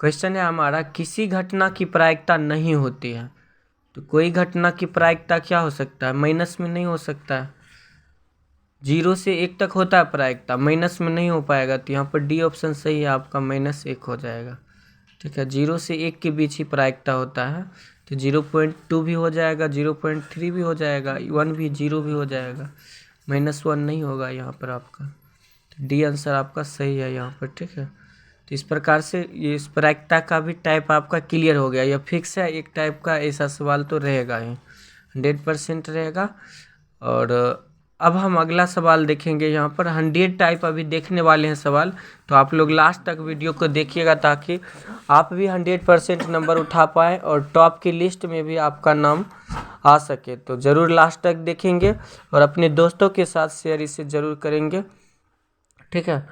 [SPEAKER 1] क्वेश्चन है हमारा, किसी घटना की प्रायिकता नहीं होती है। तो कोई घटना की प्रायिकता क्या हो सकता है, माइनस में नहीं हो सकता है, 0 से 1 तक होता है प्रायिकता, माइनस में नहीं हो पाएगा। तो यहाँ पर डी ऑप्शन सही है आपका, -1 हो जाएगा। ठीक है, 0 से 1 के बीच ही प्रायिकता होता है, तो 0.2 भी हो जाएगा, 0.3 भी हो जाएगा, 1 भी, 0 भी हो जाएगा, -1 नहीं होगा यहाँ पर आपका। तो डी आंसर आपका सही है यहाँ पर। ठीक है, तो इस प्रकार से ये इस प्रायिकता का भी टाइप आपका क्लियर हो गया, यह फिक्स है, एक टाइप का ऐसा सवाल तो रहेगा ही, 100% रहेगा। और अब हम अगला सवाल देखेंगे। यहाँ पर 100 टाइप अभी देखने वाले हैं सवाल, तो आप लोग लास्ट तक वीडियो को देखिएगा ताकि आप भी 100% नंबर उठा पाए और टॉप की लिस्ट में भी आपका नाम आ सके। तो ज़रूर लास्ट तक देखेंगे और अपने दोस्तों के साथ शेयर इसे ज़रूर करेंगे। ठीक है,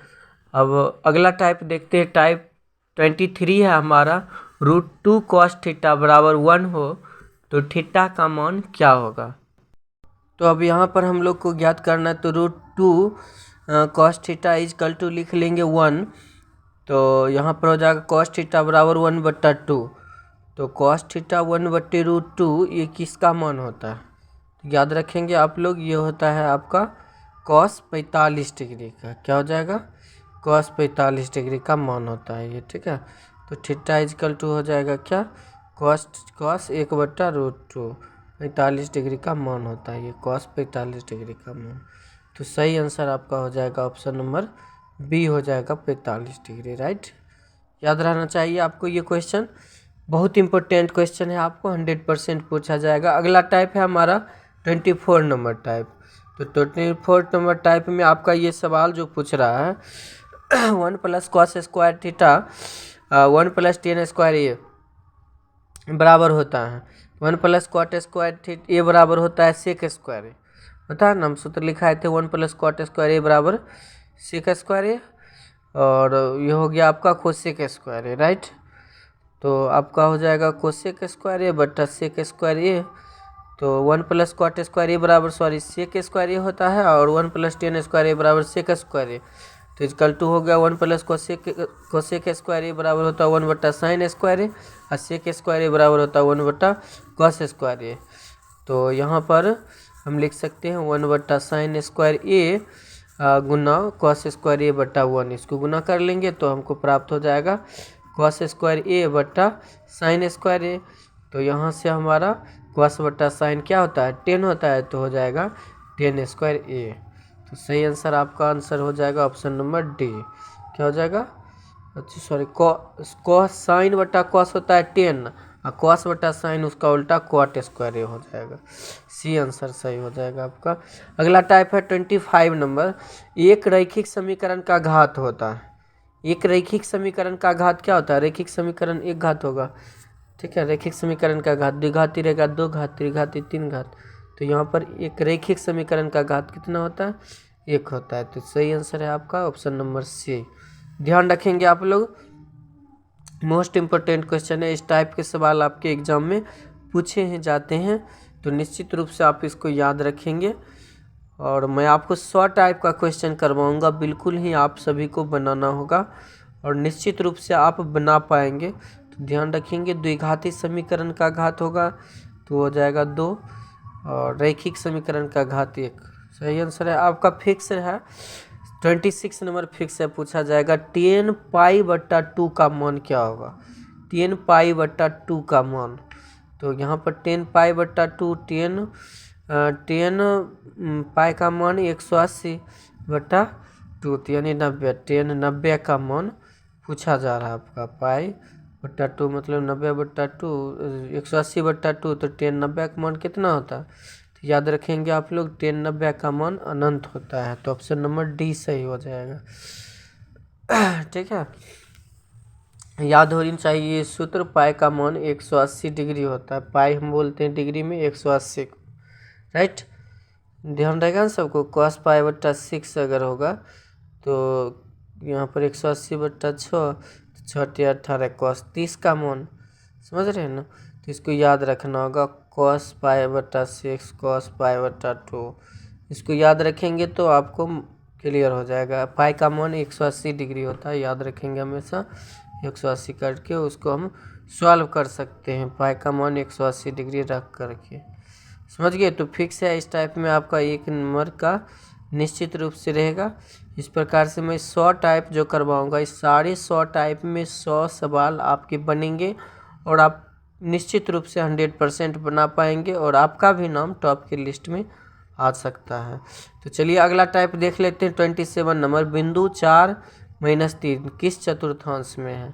[SPEAKER 1] अब अगला टाइप देखते हैं, टाइप 23 है हमारा, √2 cos थीटा बराबर 1 हो तो थीटा का मान क्या होगा। तो अब यहाँ पर हम लोग को ज्ञात करना है, तो √2 cos थीटा इजकल टू लिख लेंगे 1। तो यहाँ पर हो जाएगा cos थीटा बराबर 1/2। तो cos थीटा 1/√2 ये किसका मान होता है, तो याद रखेंगे आप लोग, ये होता है आपका cos 45 डिग्री का, क्या हो जाएगा, cos 45 डिग्री का मान होता है ये। ठीक है, तो थीटा इजकल टू हो जाएगा क्या, cos 1/√2, 45 डिग्री का मान होता है ये, cos 45 डिग्री का मान। तो सही आंसर आपका हो जाएगा ऑप्शन नंबर बी हो जाएगा, 45 डिग्री, राइट। याद रहना चाहिए आपको, ये क्वेश्चन बहुत इंपॉर्टेंट क्वेश्चन है, आपको 100% पूछा जाएगा। अगला टाइप है हमारा 24 नंबर टाइप। तो 24 नंबर टाइप में आपका ये सवाल जो पूछ रहा है 1 + cos square theta 1 + tan square A बराबर होता है 1 + cot स्क्वायर थीटा ए बराबर होता है सेक स्क्वायर ए, होता है ना, हम सूत्र लिखाए थे 1 + cot स्क्वायर ए बराबर सेक स्क्वायर ए, और ये हो गया आपका कोसेक स्क्वायर ए, राइट। तो आपका हो जाएगा कोसेक स्क्वायर ए बटा सेक स्क्वायर ए। तो 1 + cot स्क्वायर ए बराबर सेक स्क्वायर ए होता है, और 1 + tan स्क्वायर ए बराबर सेक स्क्वायर ए। तो इजकल टू हो गया 1 + कोसेक स्क्वायर ए बराबर होता है 1/sin स्क्वायर ए, और सेक स्क्वायर ए बराबर होता है 1/cos स्क्वायर ए। तो यहाँ पर हम लिख सकते हैं 1/sin स्क्वायर ए गुना cos स्क्वायर ए बटा 1, इसको गुना कर लेंगे तो हमको प्राप्त हो जाएगा cos स्क्वायर ए बटा sin स्क्वायर ए। तो यहाँ से हमारा cos बटा sin क्या होता है, 10 होता है, तो हो जाएगा tan स्क्वायर ए। तो सही आंसर आपका आंसर हो जाएगा ऑप्शन नंबर डी, क्या हो जाएगा, अच्छा सॉरी, cos sin बटा cos होता है 10, और cos बटा sin उसका उल्टा cot स्क्वायर ए हो जाएगा, सी आंसर सही हो जाएगा आपका। अगला टाइप है 25 नंबर, एक रैखिक समीकरण का घात होता है। एक रैखिक समीकरण का घात क्या होता है, रैखिक समीकरण एक घात होगा। ठीक है, रैखिक समीकरण का घात द्विघाती रहेगा, 2 घात, त्रिघाती 3 घात। तो यहाँ पर एक रैखिक समीकरण का घात कितना होता है, 1 होता है। तो सही आंसर है आपका ऑप्शन नंबर सी। ध्यान रखेंगे आप लोग, मोस्ट इम्पोर्टेंट क्वेश्चन है। इस टाइप के सवाल आपके एग्जाम में पूछे हैं जाते हैं, तो निश्चित रूप से आप इसको याद रखेंगे। और मैं आपको 100 टाइप का क्वेश्चन करवाऊंगा, बिल्कुल ही आप सभी को बनाना होगा और निश्चित रूप से आप बना पाएंगे। तो ध्यान रखेंगे, द्विघाती समीकरण का घात होगा तो हो जाएगा 2 और रैखिक समीकरण का घात 1। सही आंसर है आपका। फिक्स है 26 नंबर फिक्स है, पूछा जाएगा 10π/2 का मान क्या होगा। 10π/2 का मान, तो यहाँ पर 10π/2 10 पाई का मान 180/2 यानी 90। 90 का मान पूछा जा रहा है आपका। π/2 मतलब 90/2, 180/2, तो 10 90 का मान कितना होता है? तो याद रखेंगे आप लोग 10 90 का मान अनंत होता है, तो ऑप्शन नंबर डी सही हो जाएगा। ठीक है, याद होनी चाहिए सूत्र। पाई का मान 180 डिग्री होता है। पाई हम बोलते हैं डिग्री में 180 को, राइट। ध्यान रहेगा ना सबको। cos π/6 अगर होगा तो यहाँ पर 180/6, 6×8 = 18 30 का मान, समझ रहे हैं ना। तो इसको याद रखना होगा, cos π/6 cos π/2। इसको याद रखेंगे तो आपको क्लियर हो जाएगा। पाई का मान 180 डिग्री होता है, याद रखेंगे हमेशा। 180 करके उसको हम सॉल्व कर सकते हैं, पाई का मान 180 डिग्री रख करके, समझ गए। तो फिक्स है, इस टाइप में आपका 1 नंबर का निश्चित रूप से रहेगा। इस प्रकार से मैं 100 टाइप जो करवाऊंगा, इस सारे 100 टाइप में 100 सवाल आपके बनेंगे और आप निश्चित रूप से 100% बना पाएंगे और आपका भी नाम टॉप की लिस्ट में आ सकता है। तो चलिए अगला टाइप देख लेते हैं। 27 नंबर, बिंदु 4-3 किस चतुर्थांश में है?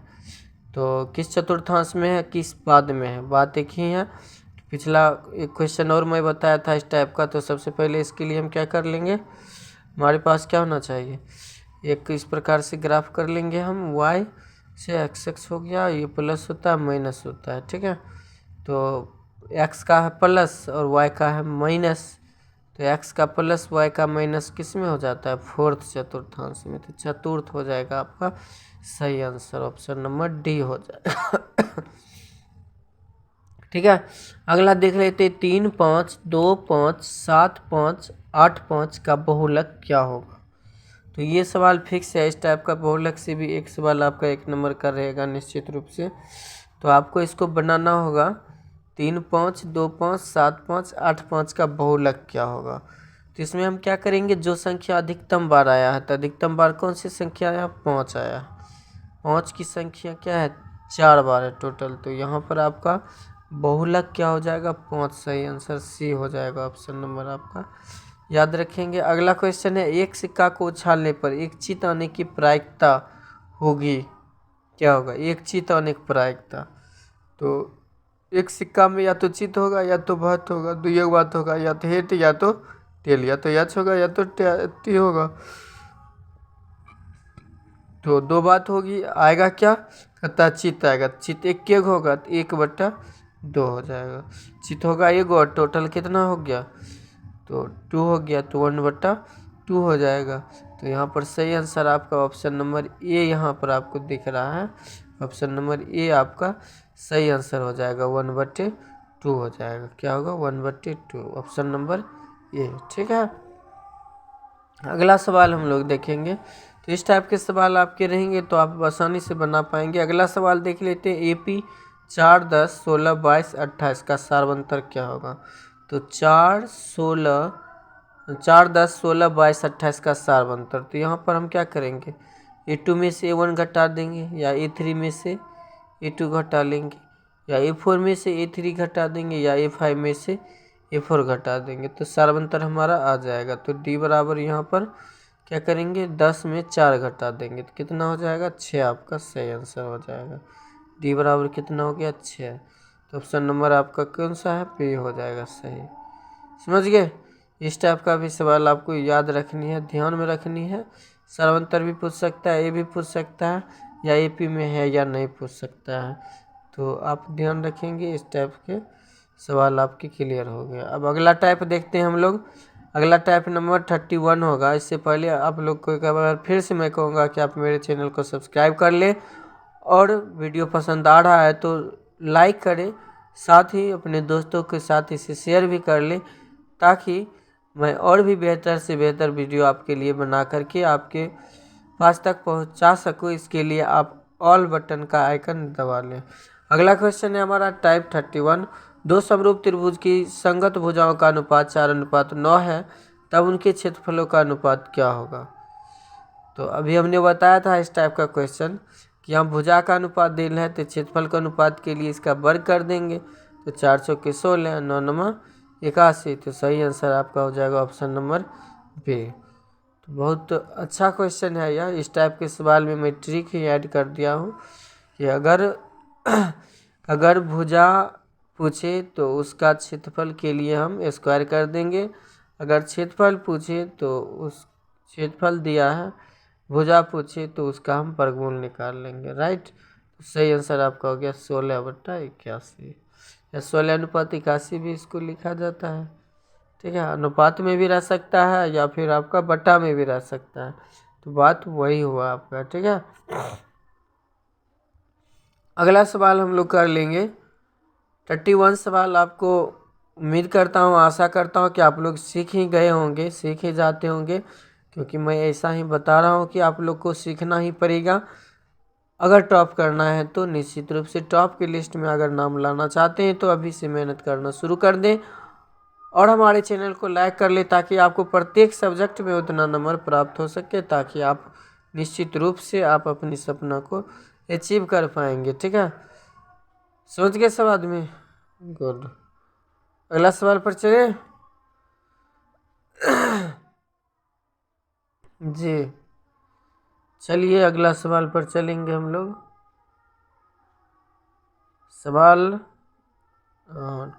[SPEAKER 1] तो किस चतुर्थांश में है, किस पाद में है, बात एक ही है। पिछला एक क्वेश्चन और मैं बताया था इस टाइप का। तो सबसे पहले इसके लिए हम क्या कर लेंगे, हमारे पास क्या होना चाहिए, एक इस प्रकार से ग्राफ कर लेंगे हम। y से x हो गया, ये प्लस होता है माइनस होता है, ठीक है। तो x का है प्लस और y का है माइनस, तो x का प्लस y का माइनस किस में हो जाता है, 4th चतुर्थांश में। तो चतुर्थ हो जाएगा आपका सही आंसर, ऑप्शन नंबर डी हो जाएगा। ठीक है, अगला देख लेते 3 5 2 5 7 5 8 5 का बहुलक क्या होगा। तो ये सवाल फिक्स है। इस टाइप का बहुलक से भी एक सवाल आपका 1 नंबर का रहेगा निश्चित रूप से। तो आपको इसको बनाना होगा। 3 5 2 5 7 5 8 5 का बहुलक क्या होगा। तो इसमें हम क्या करेंगे, जो संख्या अधिकतम बार आया है, तो अधिकतम बार कौन सी संख्या आया, 5 आया। 5 की संख्या क्या है, 4 बार है टोटल। तो यहाँ पर आपका बहुलक क्या हो जाएगा, 5। सही आंसर सी हो जाएगा, ऑप्शन नंबर आपका याद रखेंगे। अगला क्वेश्चन है, एक सिक्का को उछालने पर एक चित आने की प्रायिकता होगी, क्या होगा, एक चित आने की प्रायिकता। तो एक सिक्का में या तो चित होगा या तो भत होगा, दो एक बात होगा, या तो हेट या तो टेल, या तो यच होगा या तो टी होगा। तो 2 बात होगी, आएगा क्या, कहता चित आएगा। चित एक के होगा तो 1/2 हो जाएगा। चित होगा एगो और टोटल कितना हो गया, तो 2 हो गया, तो 1/2 हो जाएगा। तो यहाँ पर सही आंसर आपका ऑप्शन नंबर ए यहाँ पर आपको दिख रहा है। ऑप्शन नंबर ए आपका सही आंसर हो जाएगा, 1/2 हो जाएगा। क्या होगा, 1/2, ऑप्शन नंबर ए। ठीक है, अगला सवाल हम लोग देखेंगे। तो इस टाइप के सवाल आपके रहेंगे तो आप आसानी से बना पाएंगे। अगला सवाल देख लेते हैं, AP 4 10 16 22 28 का सार्वंतर क्या होगा। तो 4 10 16 22 28 का सार्वंतर। तो यहाँ पर हम क्या करेंगे, A2 में से A1 घटा देंगे, या A3 में से A2 घटा लेंगे, या A4 में से A3 घटा देंगे, या A5 में से A4 घटा देंगे। तो सार्वंतर हमारा आ जाएगा। तो D बराबर यहाँ पर क्या करेंगे, 10 में 4 घटा देंगे तो कितना हो जाएगा, 6। आपका सही आंसर हो जाएगा। D बराबर कितना हो गया, 6। तो ऑप्शन नंबर आपका कौन सा है, पे हो जाएगा सही। समझ गए। इस टाइप का भी सवाल आपको याद रखनी है, ध्यान में रखनी है। सार्वंतर भी पूछ सकता है, ये भी पूछ सकता है, या AP में है या नहीं पूछ सकता है। तो आप ध्यान रखेंगे, इस टाइप के सवाल आपके क्लियर हो गया। अब अगला टाइप देखते हैं हम लोग। अगला टाइप नंबर 31 होगा। इससे पहले आप लोग को एक बार फिर से मैं कहूँगा कि आप मेरे चैनल को सब्सक्राइब कर ले और वीडियो पसंद आ रहा है तो लाइक करें, साथ ही अपने दोस्तों के साथ इसे शेयर भी कर लें, ताकि मैं और भी बेहतर से बेहतर वीडियो आपके लिए बना करके आपके पास तक पहुंचा सकूं। इसके लिए आप ऑल बटन का आइकन दबा लें। अगला क्वेश्चन है हमारा टाइप 31। दो समरूप त्रिभुज की संगत भुजाओं का अनुपात 4:9 है, तब उनके क्षेत्रफलों का अनुपात क्या होगा। तो अभी हमने बताया था इस टाइप का क्वेश्चन कि हम भुजा का अनुपात देना है तो क्षेत्रफल का अनुपात के लिए इसका वर्ग कर देंगे। तो 400 के 16, 9 81। तो सही आंसर आपका हो जाएगा ऑप्शन नंबर बी। तो बहुत अच्छा क्वेश्चन है यह। इस टाइप के सवाल में मैं ट्रिक ही ऐड कर दिया हूँ कि अगर भुजा पूछे तो उसका क्षेत्रफल के लिए हम स्क्वायर कर देंगे। अगर क्षेत्रफल पूछे तो उस क्षेत्रफल दिया है, भुजा पूछे तो उसका हम वर्गमूल निकाल लेंगे। राइट। तो सही आंसर आपका हो गया 16/81 या 16:81 भी इसको लिखा जाता है। ठीक है, अनुपात में भी रह सकता है या फिर आपका बटा में भी रह सकता है। तो बात वही हुआ आपका। ठीक है, अगला सवाल हम लोग कर लेंगे 31 सवाल। आपको उम्मीद करता हूँ, आशा करता हूँ कि आप लोग सीख ही गए होंगे, सीख ही जाते होंगे, क्योंकि मैं ऐसा ही बता रहा हूँ कि आप लोग को सीखना ही पड़ेगा। अगर टॉप करना है तो निश्चित रूप से टॉप की लिस्ट में अगर नाम लाना चाहते हैं तो अभी से मेहनत करना शुरू कर दें और हमारे चैनल को लाइक कर ले, ताकि आपको प्रत्येक सब्जेक्ट में उतना नंबर प्राप्त हो सके, ताकि आप निश्चित रूप से आप अपनी सपना को अचीव कर पाएंगे। ठीक है, सोच गए सब आदमी? गुड। अगला सवाल पर चले जी। चलिए अगला सवाल पर चलेंगे हम लोग। सवाल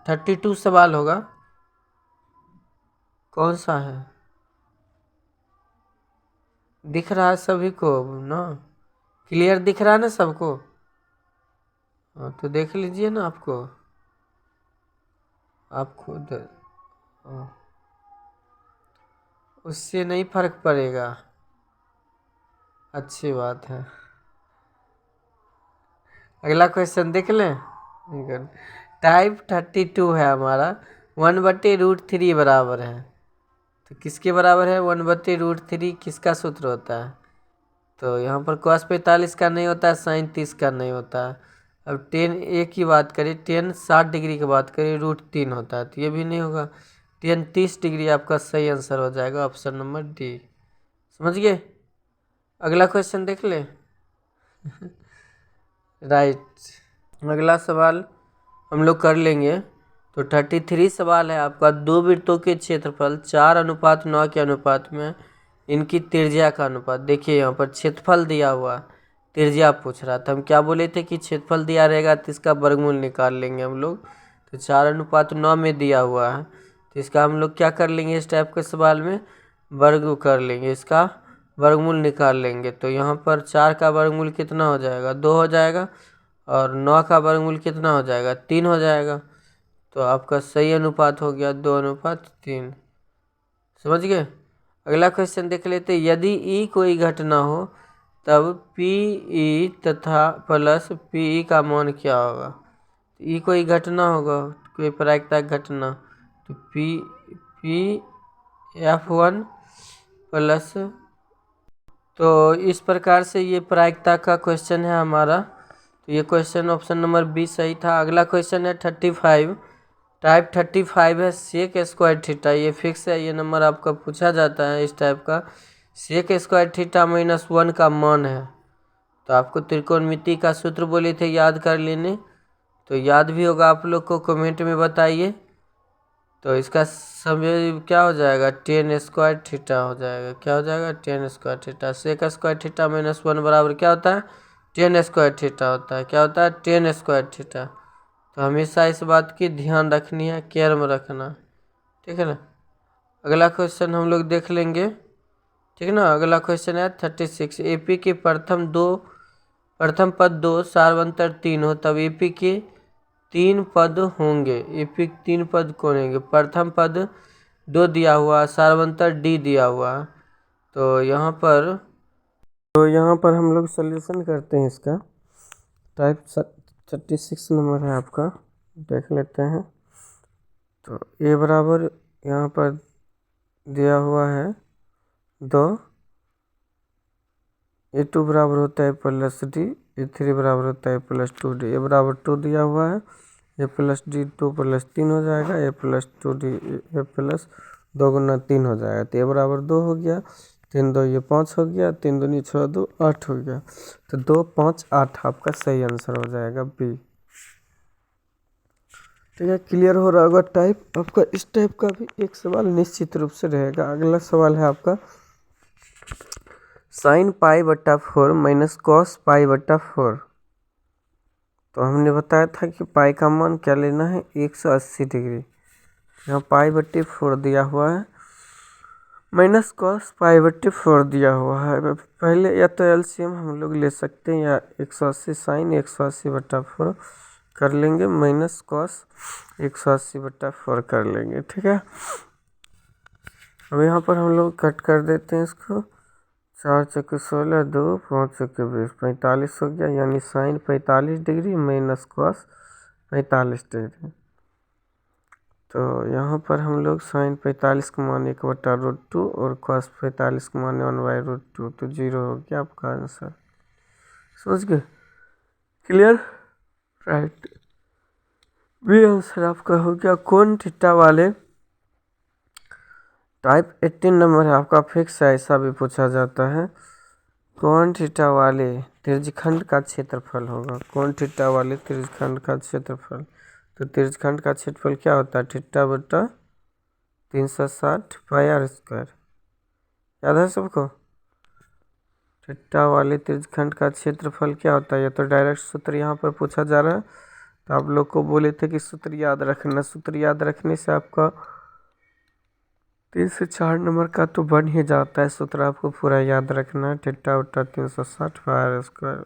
[SPEAKER 1] 32 सवाल होगा। कौन सा है? दिख रहा है सभी को ना? क्लियर दिख रहा है ना सबको? हाँ तो देख लीजिए ना आपको, आप खुद। उससे नहीं फर्क पड़ेगा। अच्छी बात है। अगला क्वेश्चन देख लें। गुड। टाइप 32 है हमारा। 1/√3 बराबर है, तो किसके बराबर है 1/√3? किसका सूत्र होता है? तो यहाँ पर cos 45 का नहीं होता है, sin 30 का नहीं होता है। अब tan A की बात करें, tan 60 डिग्री की बात करें, √3 होता है, तो ये भी नहीं होगा। tan 30 डिग्री आपका सही आंसर हो जाएगा ऑप्शन नंबर डी। समझ गए? अगला क्वेश्चन देख ले। राइट। अगला सवाल हम लोग कर लेंगे। तो 33 सवाल है आपका। दो वृत्तों के क्षेत्रफल 4:9 के अनुपात में इनकी त्रिज्या का अनुपात। देखिए यहाँ पर क्षेत्रफल दिया हुआ, त्रिज्या पूछ रहा था। हम क्या बोले थे कि क्षेत्रफल दिया रहेगा तो इसका वर्गमूल निकाल लेंगे हम लोग। तो 4:9 में दिया हुआ है, तो इसका हम लोग क्या कर लेंगे, इस टाइप के सवाल में वर्ग कर लेंगे, इसका वर्गमूल निकाल लेंगे। तो यहाँ पर 4 का वर्गमूल कितना हो जाएगा? 2 हो जाएगा, और 9 का वर्गमूल कितना हो जाएगा? 3 हो जाएगा। तो आपका सही अनुपात हो गया 2:3। समझ गए? अगला क्वेश्चन देख लेते। यदि ई कोई घटना हो तब पी ई तथा प्लस पी ई का मान क्या होगा? ई कोई घटना होगा, कोई प्राकृतिक घटना, तो पी F1 प्लस। तो इस प्रकार से ये प्रायिकता का क्वेश्चन है हमारा। तो ये क्वेश्चन ऑप्शन नंबर बी सही था। अगला क्वेश्चन है 35। टाइप 35 है सेक स्क्वायर थीटा। ये फिक्स है, ये नंबर आपका पूछा जाता है इस टाइप का। सेक स्क्वायर थीटा -1 का मान है। तो आपको त्रिकोणमिति का सूत्र बोले थे याद कर लेने, तो याद भी होगा आप लोग को, कमेंट में बताइए। तो इसका समय क्या हो जाएगा? tan स्क्वायर थीटा हो जाएगा। क्या हो जाएगा? tan square theta. Sec square theta -1 बराबर क्या होता है? tan स्क्वायर थीटा होता है। क्या होता है? tan square theta. तो हमेशा इस बात की ध्यान रखनी है, केयर में रखना। ठीक है ना? अगला क्वेश्चन हम लोग देख लेंगे। ठीक है ना? अगला क्वेश्चन है 36। एपी के प्रथम पद 2 सार्वंतर 3 हो तब एपी के 3 पद होंगे। एपी 3 पद कौन होंगे? प्रथम पद 2 दिया हुआ, सार्वंतर डी दिया हुआ। तो यहाँ पर हम लोग सॉल्यूशन करते हैं इसका। टाइप 36 नंबर है आपका, देख लेते हैं। तो ए बराबर यहाँ पर दिया हुआ है 2, A2 बराबर होता है +D, A3 बराबर होता है +2D। ए बराबर 2 दिया हुआ है, A+D 2+3 हो जाएगा, A+2D A+2 गुना 3 हो जाएगा। तो ए बराबर 2 हो गया, 3 2 ये 5 हो गया, 3 दूनी 6 2 8 हो गया। तो 2 5 8 आपका सही आंसर हो जाएगा बी। ठीक है, क्लियर हो रहा होगा टाइप आपका। इस टाइप का भी एक सवाल निश्चित रूप से रहेगा। अगला सवाल है आपका sin π/4 माइनस cos π/4। तो हमने बताया था कि पाई का मान क्या लेना है, 180 डिग्री। यहाँ π/4 दिया हुआ है, माइनस cos π/4 दिया हुआ है। पहले या तो एलसीएम हम लोग ले सकते हैं, या 180 साइन 180/4 कर लेंगे, माइनस cos 180/4 कर लेंगे। ठीक है, अब यहाँ पर हम लोग कट कर देते हैं इसको। 4 चौके 16, 2 5 चौके 20, 45 हो गया। यानी sine 45 degree minus cos 45 degree. तो यहाँ पर हम लोग साइन 45 का मान 1/√2 और cos 45 का मान 1/√2, तो 0 हो गया आपका आंसर। समझ गए? क्लियर? राइट, बी आंसर आपका हो गया। कौन थीटा वाले टाइप 18 नंबर है आपका, फिक्स है, ऐसा भी पूछा जाता है। कौन थीटा वाले त्रिज्यखंड का क्षेत्रफल होगा? कौन थीटा वाले त्रिज्यखंड का क्षेत्रफल? तो त्रिज्यखंड का क्षेत्रफल क्या होता है? थीटा बटा 360 πr²। याद है सबको? थीटा वाले त्रिज्यखंड का क्षेत्रफल क्या होता है? ये तो डायरेक्ट सूत्र यहाँ पर पूछा जा रहा है, तो आप लोग को बोले थे कि सूत्र याद रखना। सूत्र याद रखने से आपका 3 से 4 नंबर का तो बन ही जाता है। सूत्र आपको पूरा याद रखना है, थीटा बटा 360 πr²।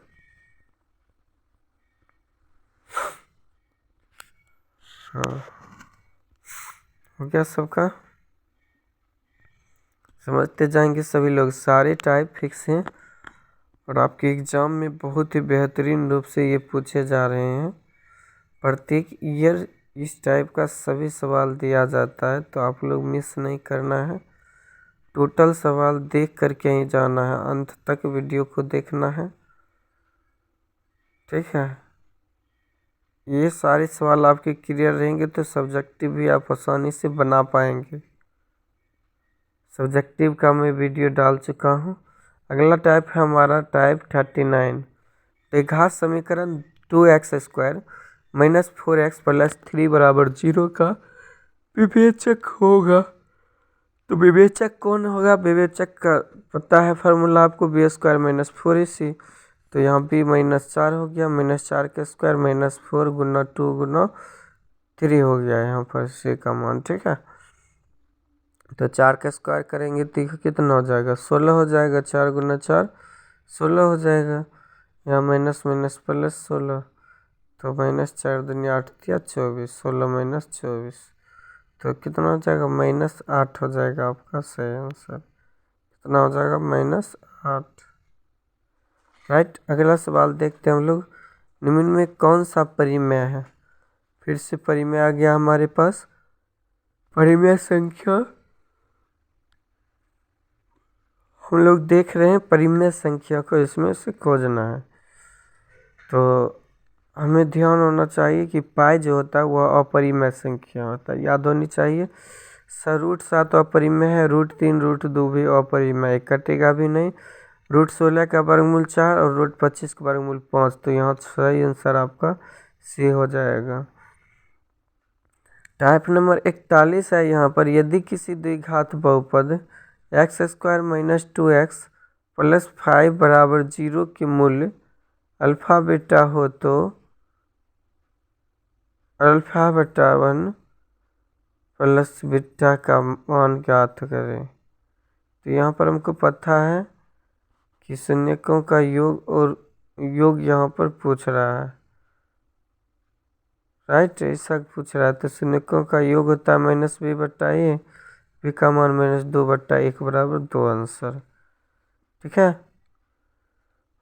[SPEAKER 1] हाँ, हो गया सबका? समझते जाएंगे सभी लोग। सारे टाइप फिक्स हैं और आपके एग्जाम में बहुत ही बेहतरीन रूप से ये पूछे जा रहे हैं। प्रत्येक ईयर इस टाइप का सभी सवाल दिया जाता है, तो आप लोग मिस नहीं करना है। टोटल सवाल देख कर के ही जाना है, अंत तक वीडियो को देखना है। ठीक है, ये सारे सवाल आपके क्लियर रहेंगे तो सब्जेक्टिव भी आप आसानी से बना पाएंगे। सब्जेक्टिव का मैं वीडियो डाल चुका हूँ। अगला टाइप है हमारा टाइप 39। द्विघात समीकरण 2x² माइनस 4x + 3 = 0 का विवेचक होगा। तो विवेचक कौन होगा? विवेचक का पता है फॉर्मूला आपको, b² - 4ac। तो यहाँ b -4 हो गया, -4 के स्क्वायर -4 गुना 2 गुना 3 हो गया यहाँ पर c का मान। ठीक है, तो 4 का स्क्वायर करेंगे तो कितना हो जाएगा? 16 हो जाएगा। 4 गुना 4 16 हो जाएगा। यहाँ माइनस माइनस प्लस 16, तो -4 दूनी 8 दिया 24, 16 - 24, तो कितना हो जाएगा? -8 हो जाएगा आपका सही आंसर। कितना हो जाएगा? -8। राइट, अगला सवाल देखते हैं हम लोग। निम्न में कौन सा परिमेय है? फिर से परिमेय आ गया हमारे पास। परिमेय संख्या हम लोग देख रहे हैं, परिमेय संख्या को इसमें से खोजना है। तो हमें ध्यान होना चाहिए कि पाई जो होता है वह अपरिमेय संख्या होता है, याद होनी चाहिए। √7 अपरिमेय है, √3 √2 भी अपरिमेय, कटेगा भी नहीं। √16 का वर्गमूल 4 और √25 का वर्गमूल 5, तो यहाँ सही आंसर आपका सी हो जाएगा। टाइप नंबर 41 है यहाँ पर। यदि किसी द्विघात बहुपद x² - 2x + 5 = 0 के मूल्य अल्फा बीटा हो तो अल्फा बटा 1 प्लस बीटा का मान ज्ञात करें। तो यहाँ पर हमको पता है कि शून्यकों का योग और योग यहाँ पर पूछ रहा है। राइट, ऐसा पूछ रहा है। तो शून्यकों का योग होता है -b/a, b का मान -2/1 = 2 आंसर। ठीक है,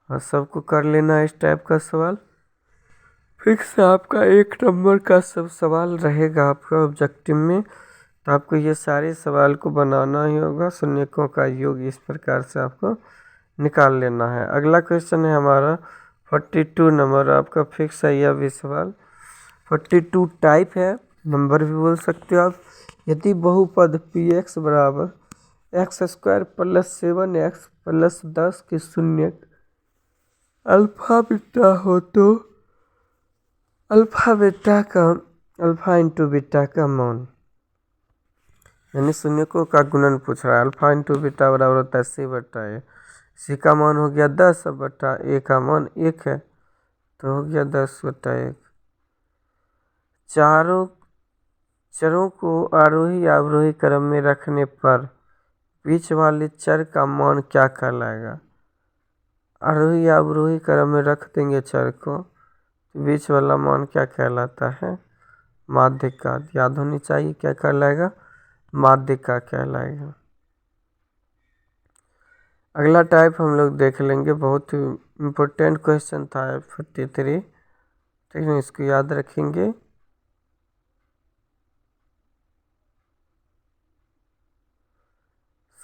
[SPEAKER 1] हाँ, सबको कर लेना इस टाइप का सवाल। फिक्स आपका 1 नंबर का सब सवाल रहेगा आपका ऑब्जेक्टिव में। तो आपको ये सारे सवाल को बनाना ही होगा, शून्यकों का योग इस प्रकार से आपको निकाल लेना है। अगला क्वेश्चन है हमारा 42 नंबर, आपका फिक्स है यह भी सवाल। 42 टाइप है, नंबर भी बोल सकते हो आप। यदि बहुपद पी एक्स बराबर x² + 7x + 10 के शून्य अल्फा बीटा हो तो अल्फा इंटू बीटा का मान, यानी शून्यकों का गुणन पूछ रहा है। अल्फा इंटू बीटा बराबर होता है c/a। सी का मान हो गया 10 बटा ए का मान 1 है, तो हो गया 10/1। चरों को आरोही अवरोही क्रम में रखने पर बीच वाले चर का मान क्या कहलाएगा। आरोही अवरोही क्रम में रख देंगे चर को, तो बीच वाला मान क्या कहलाता है, माध्यिका। याद होनी चाहिए क्या कहलाएगा, माध्यिका कहलाएगा। अगला टाइप हम लोग देख लेंगे, बहुत ही इम्पोर्टेंट क्वेश्चन था 43, ठीक है, इसको याद रखेंगे।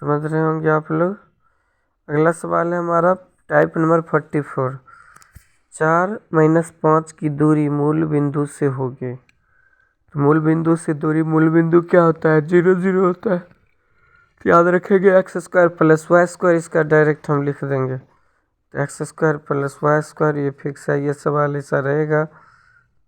[SPEAKER 1] समझ रहे होंगे आप लोग। अगला सवाल है हमारा टाइप नंबर 44। 4 - 5 की दूरी मूल बिंदु से होगी। तो मूल बिंदु से दूरी, मूल बिंदु क्या होता है, 0 0 होता है। तो याद रखेंगे x² + y², इसका डायरेक्ट हम लिख देंगे। तो x² + y², ये फिक्स है, ये सवाल ऐसा रहेगा।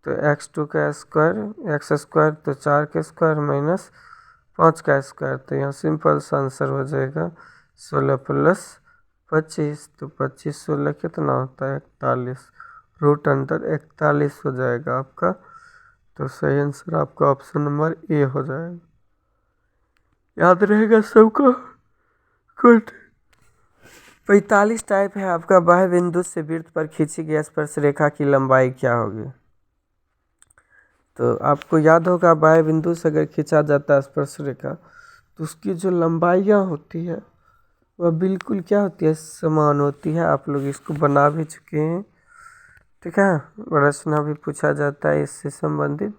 [SPEAKER 1] तो x2 का स्क्वायर, x² तो 4 का स्क्वायर - 5 का स्क्वायर, तो यहाँ सिंपल सा आंसर हो जाएगा 16 + 25। तो 25 16 कितना होता है, 41। रूट अंडर 41 हो जाएगा आपका। तो सही आंसर आपका ऑप्शन नंबर ए हो जाएगा। याद रहेगा सबको। गुड। 45 टाइप है आपका, बाह्य बिंदु से वृत्त पर खींची गई स्पर्श रेखा की लंबाई क्या होगी। तो आपको याद होगा बाह्य बिंदु से अगर खींचा जाता है स्पर्श रेखा, तो उसकी जो लंबाइयाँ होती है वह बिल्कुल क्या होती है, समान होती है। आप लोग इसको बना भी चुके हैं, ठीक है। रचना भी पूछा जाता है इससे संबंधित,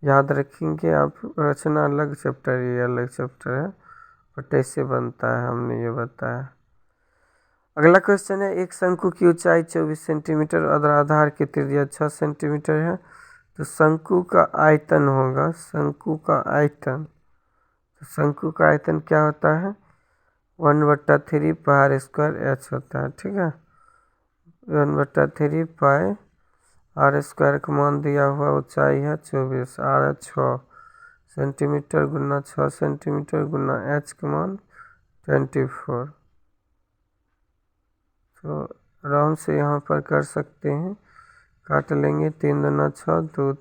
[SPEAKER 1] याद रखेंगे आप। रचना अलग चैप्टर, ये अलग चैप्टर है, बट ऐसे बनता है, हमने ये बताया। अगला क्वेश्चन है, एक शंकु की ऊंचाई 24 सेंटीमीटर और आधार की त्रिज्या 6 सेंटीमीटर है। तो शंकु का आयतन होगा, शंकु का आयतन, तो शंकु का आयतन क्या होता है, 1/3 πr² होता है, ठीक है। 1/3 πr² का मान दिया हुआ, ऊंचाई है 24, r 6 सेंटीमीटर गुना 6 सेंटीमीटर गुना h का मान 24। तो आराम से यहाँ पर कर सकते हैं, काट लेंगे। 3 दूना 6, 2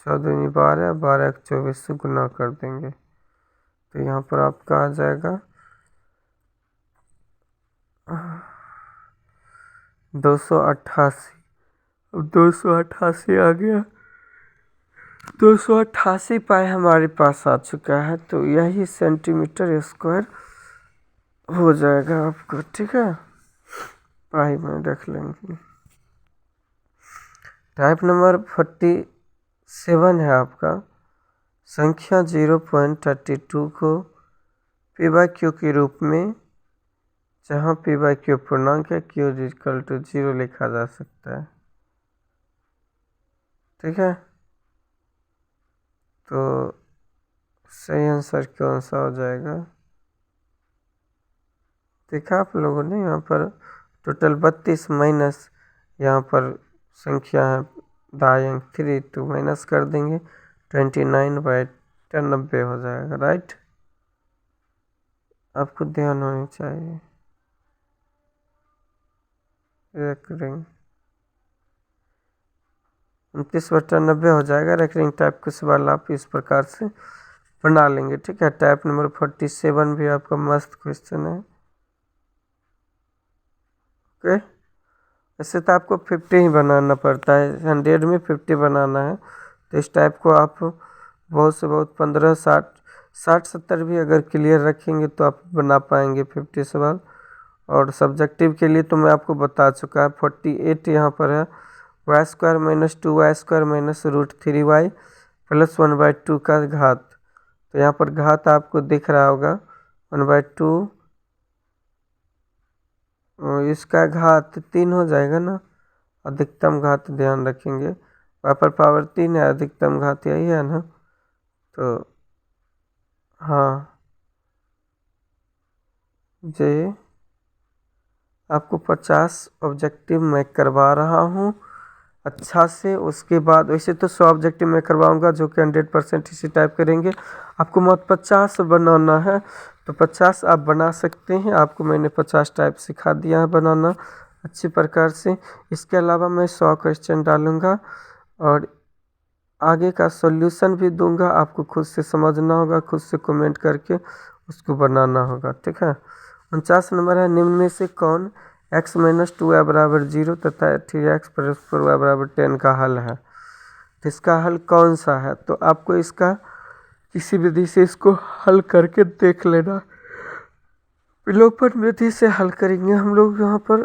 [SPEAKER 1] 6 दूनी 12, 12 को 24 से गुना कर देंगे। तो यहाँ पर आपका आ जाएगा 288। अब 288 आ गया, 288 पाई हमारे पास आ चुका है। तो यही सेंटीमीटर स्क्वायर हो जाएगा आपको, ठीक है। पाई में रख लेंगे। टाइप नंबर 47 है आपका, संख्या 0.32 को p/q के रूप में, जहाँ p/q पूर्णांक है, q = 0 लिखा जा सकता है, ठीक है। तो सही आंसर कौन सा हो जाएगा, देखा आप लोगों ने, यहाँ पर टोटल 32 माइनस, यहाँ पर संख्या है दाएं अंक 3, तो माइनस कर देंगे, 29/90 हो जाएगा, राइट। आपको ध्यान होनी चाहिए। रेकरिंग 29/90 हो जाएगा। रेकरिंग टाइप के सवाल आप इस प्रकार से बना लेंगे, ठीक है। टाइप नंबर 47 भी आपका मस्त क्वेश्चन है, ओके। वैसे तो आपको 50 ही बनाना पड़ता है, 100 में 50 बनाना है। तो इस टाइप को आप बहुत से बहुत 15 60 70 भी अगर क्लियर रखेंगे तो आप बना पाएंगे 50 सवाल। और सब्जेक्टिव के लिए तो मैं आपको बता चुका है, 48 यहाँ पर है,
[SPEAKER 2] Y square minus 2y² minus √3y plus 1/2 का घात। तो यहाँ पर घात आपको दिख रहा होगा 1/2, इसका घात 3 हो जाएगा ना, अधिकतम घात ध्यान रखेंगे, वहाँ पर पावर 3 है, अधिकतम घात यही है ना। तो हाँ जी, आपको 50 ऑब्जेक्टिव मैं करवा रहा हूँ अच्छा से। उसके बाद वैसे तो 100 ऑब्जेक्टिव मैं करवाऊँगा जो कि 100% इसी टाइप करेंगे। आपको मत 50 बनाना है तो 50 आप बना सकते हैं। आपको मैंने 50 टाइप सिखा दिया है बनाना अच्छी प्रकार से। इसके अलावा मैं 100 क्वेश्चन डालूँगा और आगे का सॉल्यूशन भी दूंगा। आपको खुद से समझना होगा, खुद से कमेंट करके उसको बनाना होगा, ठीक है। 49 नंबर है, निम्न में से कौन x माइनस 2y बराबर 0 तथा 3x प्लस 4y बराबर 10 का हल है। तो इसका हल कौन सा है, तो आपको इसका किसी विधि से इसको हल करके देख लेना। विलोपन विधि से हल करेंगे हम लोग यहाँ पर,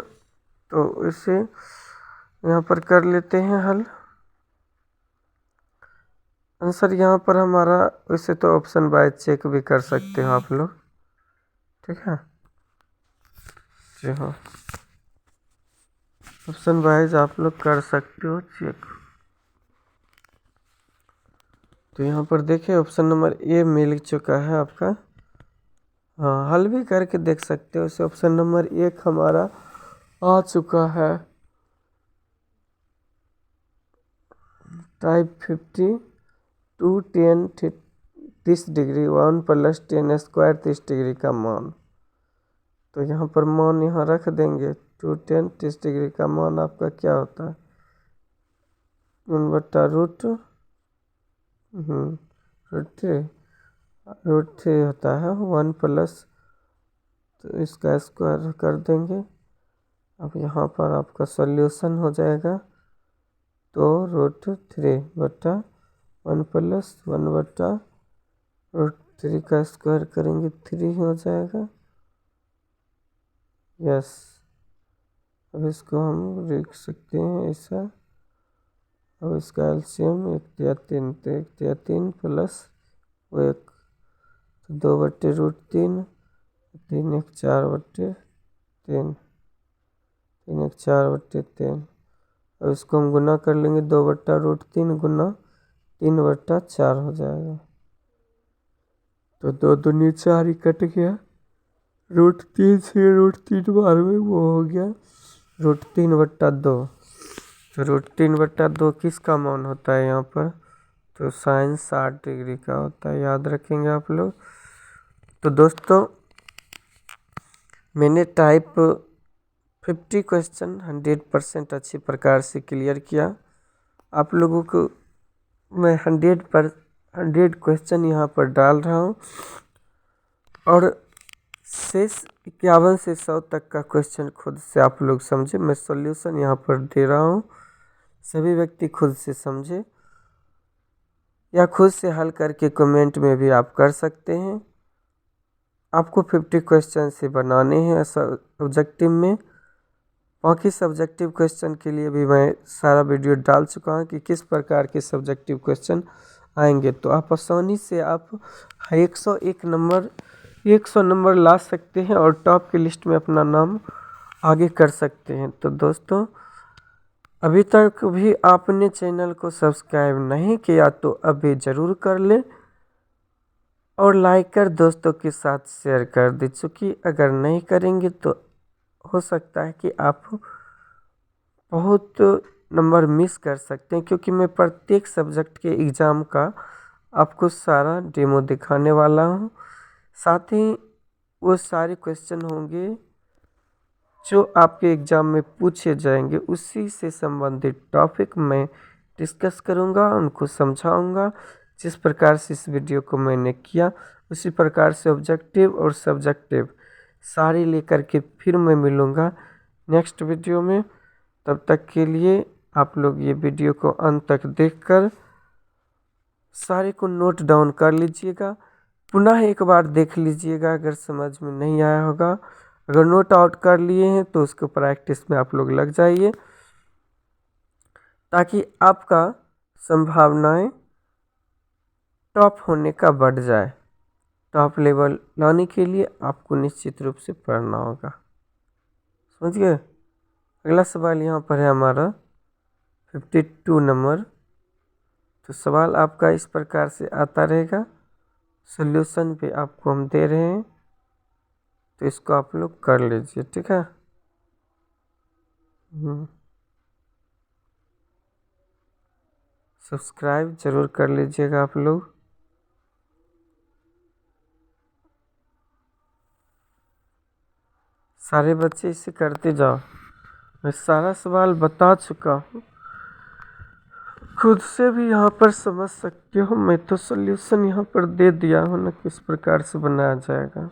[SPEAKER 2] तो इसे यहाँ पर कर लेते हैं हल। आंसर यहाँ पर हमारा, वैसे तो ऑप्शन बाय चेक भी कर सकते हो आप लोग, ठीक है जी हाँ, ऑप्शन वाइज आप लोग कर सकते हो चेक। तो यहाँ पर देखिए ऑप्शन नंबर ए मिल चुका है आपका। हाँ, हल भी करके देख सकते हो। इसे ऑप्शन नंबर 1 हमारा आ चुका है। Type 50 2 10 30 degree 1 plus 10 square 30 degree का मान। तो यहाँ पर मान यहाँ रख देंगे। 2 10 30 डिग्री का मान आपका क्या होता है, 1/√3 √3 होता है 1 प्लस, तो इसका स्क्वायर कर देंगे। अब यहाँ पर आपका सॉल्यूशन हो जाएगा, तो √3/1 प्लस 1/√3 का स्क्वायर करेंगे 3 हो जाएगा। यस, अब इसको हम लिख सकते हैं ऐसा। अब इसका एलसीएम 1/3, तो 1/3 प्लस 1, तो 2/√3, 3 1 4/3, 3 1 4/3। अब इसको हम गुना कर लेंगे, 2/√3 गुना 3/4 हो जाएगा। तो 2 दूनी 4 ही कट गया, √3 से √3 बार में वो हो गया √3/2। तो √3/2 किसका मान होता है यहाँ पर, तो साइन 60 डिग्री का होता है, याद रखेंगे आप लोग। तो दोस्तों मैंने टाइप 50 क्वेश्चन 100% अच्छी प्रकार से क्लियर किया। आप लोगों को मैं 100 क्वेश्चन यहाँ पर डाल रहा हूँ और शेष 51 से 100 तक का क्वेश्चन खुद से आप लोग समझे। मैं सॉल्यूशन यहाँ पर दे रहा हूँ, सभी व्यक्ति खुद से समझे या खुद से हल करके कमेंट में भी आप कर सकते हैं। आपको 50 क्वेश्चन से बनाने हैं सब्जेक्टिव में। बाकी सब्जेक्टिव क्वेश्चन के लिए भी मैं सारा वीडियो डाल चुका हूँ कि किस प्रकार के सब्जेक्टिव क्वेश्चन आएंगे। तो आप आसानी से आप 100 नंबर ला सकते हैं और टॉप की लिस्ट में अपना नाम आगे कर सकते हैं। तो दोस्तों अभी तक भी आपने चैनल को सब्सक्राइब नहीं किया तो अभी ज़रूर कर लें और लाइक कर दोस्तों के साथ शेयर कर दे, चूँकि अगर नहीं करेंगे तो हो सकता है कि आप बहुत नंबर मिस कर सकते हैं, क्योंकि मैं प्रत्येक सब्जेक्ट के एग्ज़ाम का आपको सारा डेमो दिखाने वाला हूँ। साथ ही वो सारे क्वेश्चन होंगे जो आपके एग्ज़ाम में पूछे जाएंगे, उसी से संबंधित टॉपिक मैं डिस्कस करूँगा, उनको समझाऊँगा। जिस प्रकार से इस वीडियो को मैंने किया उसी प्रकार से ऑब्जेक्टिव और सब्जेक्टिव सारे लेकर के फिर मैं मिलूँगा नेक्स्ट वीडियो में। तब तक के लिए आप लोग ये वीडियो को अंत तक देखकर सारे को नोट डाउन कर लीजिएगा, पुनः एक बार देख लीजिएगा अगर समझ में नहीं आया होगा। अगर नोट आउट कर लिए हैं तो उसको प्रैक्टिस में आप लोग लग जाइए। ताकि आपका संभावनाएं टॉप होने का बढ़ जाए। टॉप लेवल लाने के लिए आपको निश्चित रूप से पढ़ना होगा। समझ गए। अगला सवाल यहाँ पर है हमारा 52 नंबर। तो सवाल आपका इस प्रकार से आता रहेगा, सॉल्यूशन भी आपको हम दे रहे हैं, तो इसको आप लोग कर लीजिए, ठीक है। सब्सक्राइब जरूर कर लीजिएगा आप लोग। सारे बच्चे इसे करते जाओ। मैं सारा सवाल बता चुका हूँ, खुद से भी यहाँ पर समझ सकते हो। मैं तो सॉल्यूशन यहाँ पर दे दिया हूँ ना, किस प्रकार से बनाया जाएगा।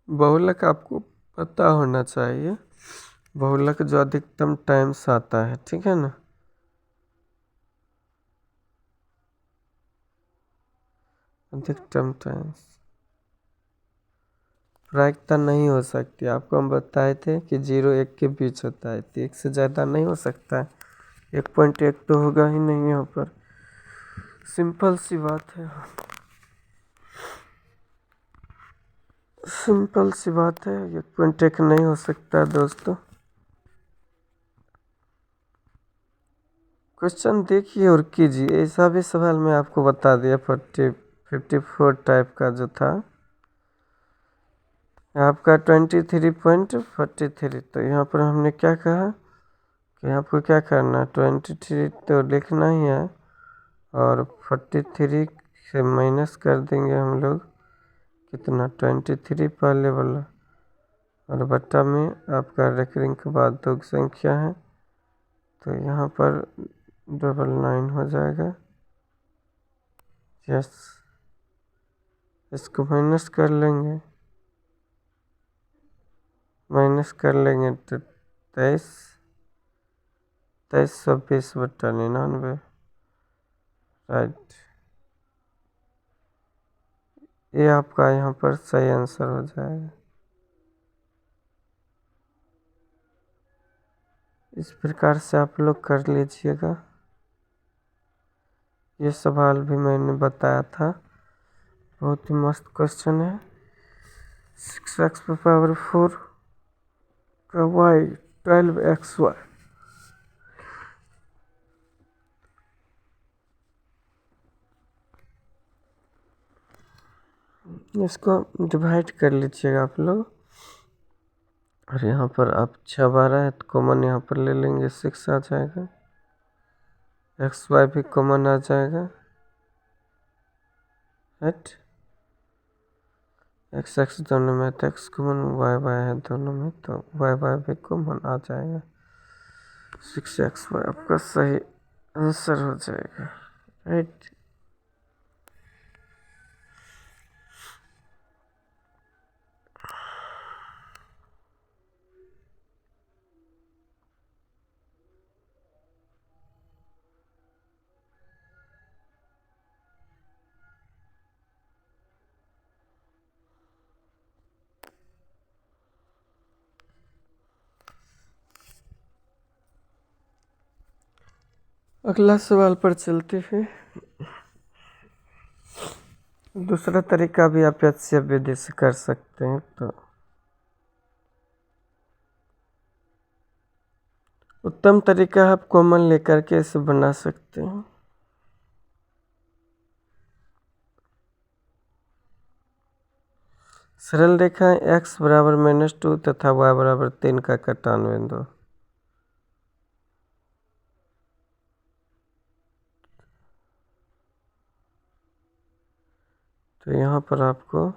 [SPEAKER 2] बहुलक आपको पता होना चाहिए, बहुलक जो अधिकतम टाइम्स आता है, ठीक है ना। अधिकतम टाइम्स प्रायिकता नहीं हो सकती। आपको हम बताए थे कि 0-1 के बीच होता है, तो 1 से ज़्यादा नहीं हो सकता है। 1.1 तो होगा ही नहीं यहाँ पर, सिंपल सी बात है। सिंपल सी बात है, 1.1 नहीं हो सकता है दोस्तों। क्वेश्चन देखिए और कीजिए। ऐसा भी सवाल मैं आपको बता दिया 54 टाइप का जो था आपका 23.43। तो यहाँ पर हमने क्या कहा कि आपको क्या करना है, 23 तो लिखना ही है और 43 से माइनस कर देंगे हम लोग कितना, 23 पहले वाला और बट्टा में आपका रेकरिंग के बाद 2 संख्या है, तो यहाँ पर 99 हो जाएगा। यस, इसको माइनस कर लेंगे, तो 23,2320/99, राइट। ये आपका यहाँ पर सही आंसर हो जाएगा। इस प्रकार से आप लोग कर लीजिएगा। ये सवाल भी मैंने बताया था, बहुत ही मस्त क्वेश्चन है। 6x⁴ का y 12xy। इसको डिवाइड कर लीजिएगा आप लोग, और यहाँ पर आप 6 12 है तो कॉमन यहाँ पर ले लेंगे, 6 आ जाएगा। xy भी कॉमन आ जाएगा, राइट। x दोनों में तो x कॉमन, y है दोनों में तो y भी कॉमन आ जाएगा। 6xy आपका सही आंसर हो जाएगा, राइट। अगला सवाल पर चलते हैं। दूसरा तरीका भी आप HCF विधि से कर सकते हैं। तो उत्तम तरीका आप कॉमन लेकर के इसे बना सकते हैं। सरल रेखाएं x बराबर -2 तथा y बराबर 3 का कटान बिंदु। तो यहाँ पर आपको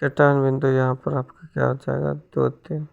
[SPEAKER 2] कटान बिंदु यहाँ पर आपका क्या हो जाएगा, 2 3।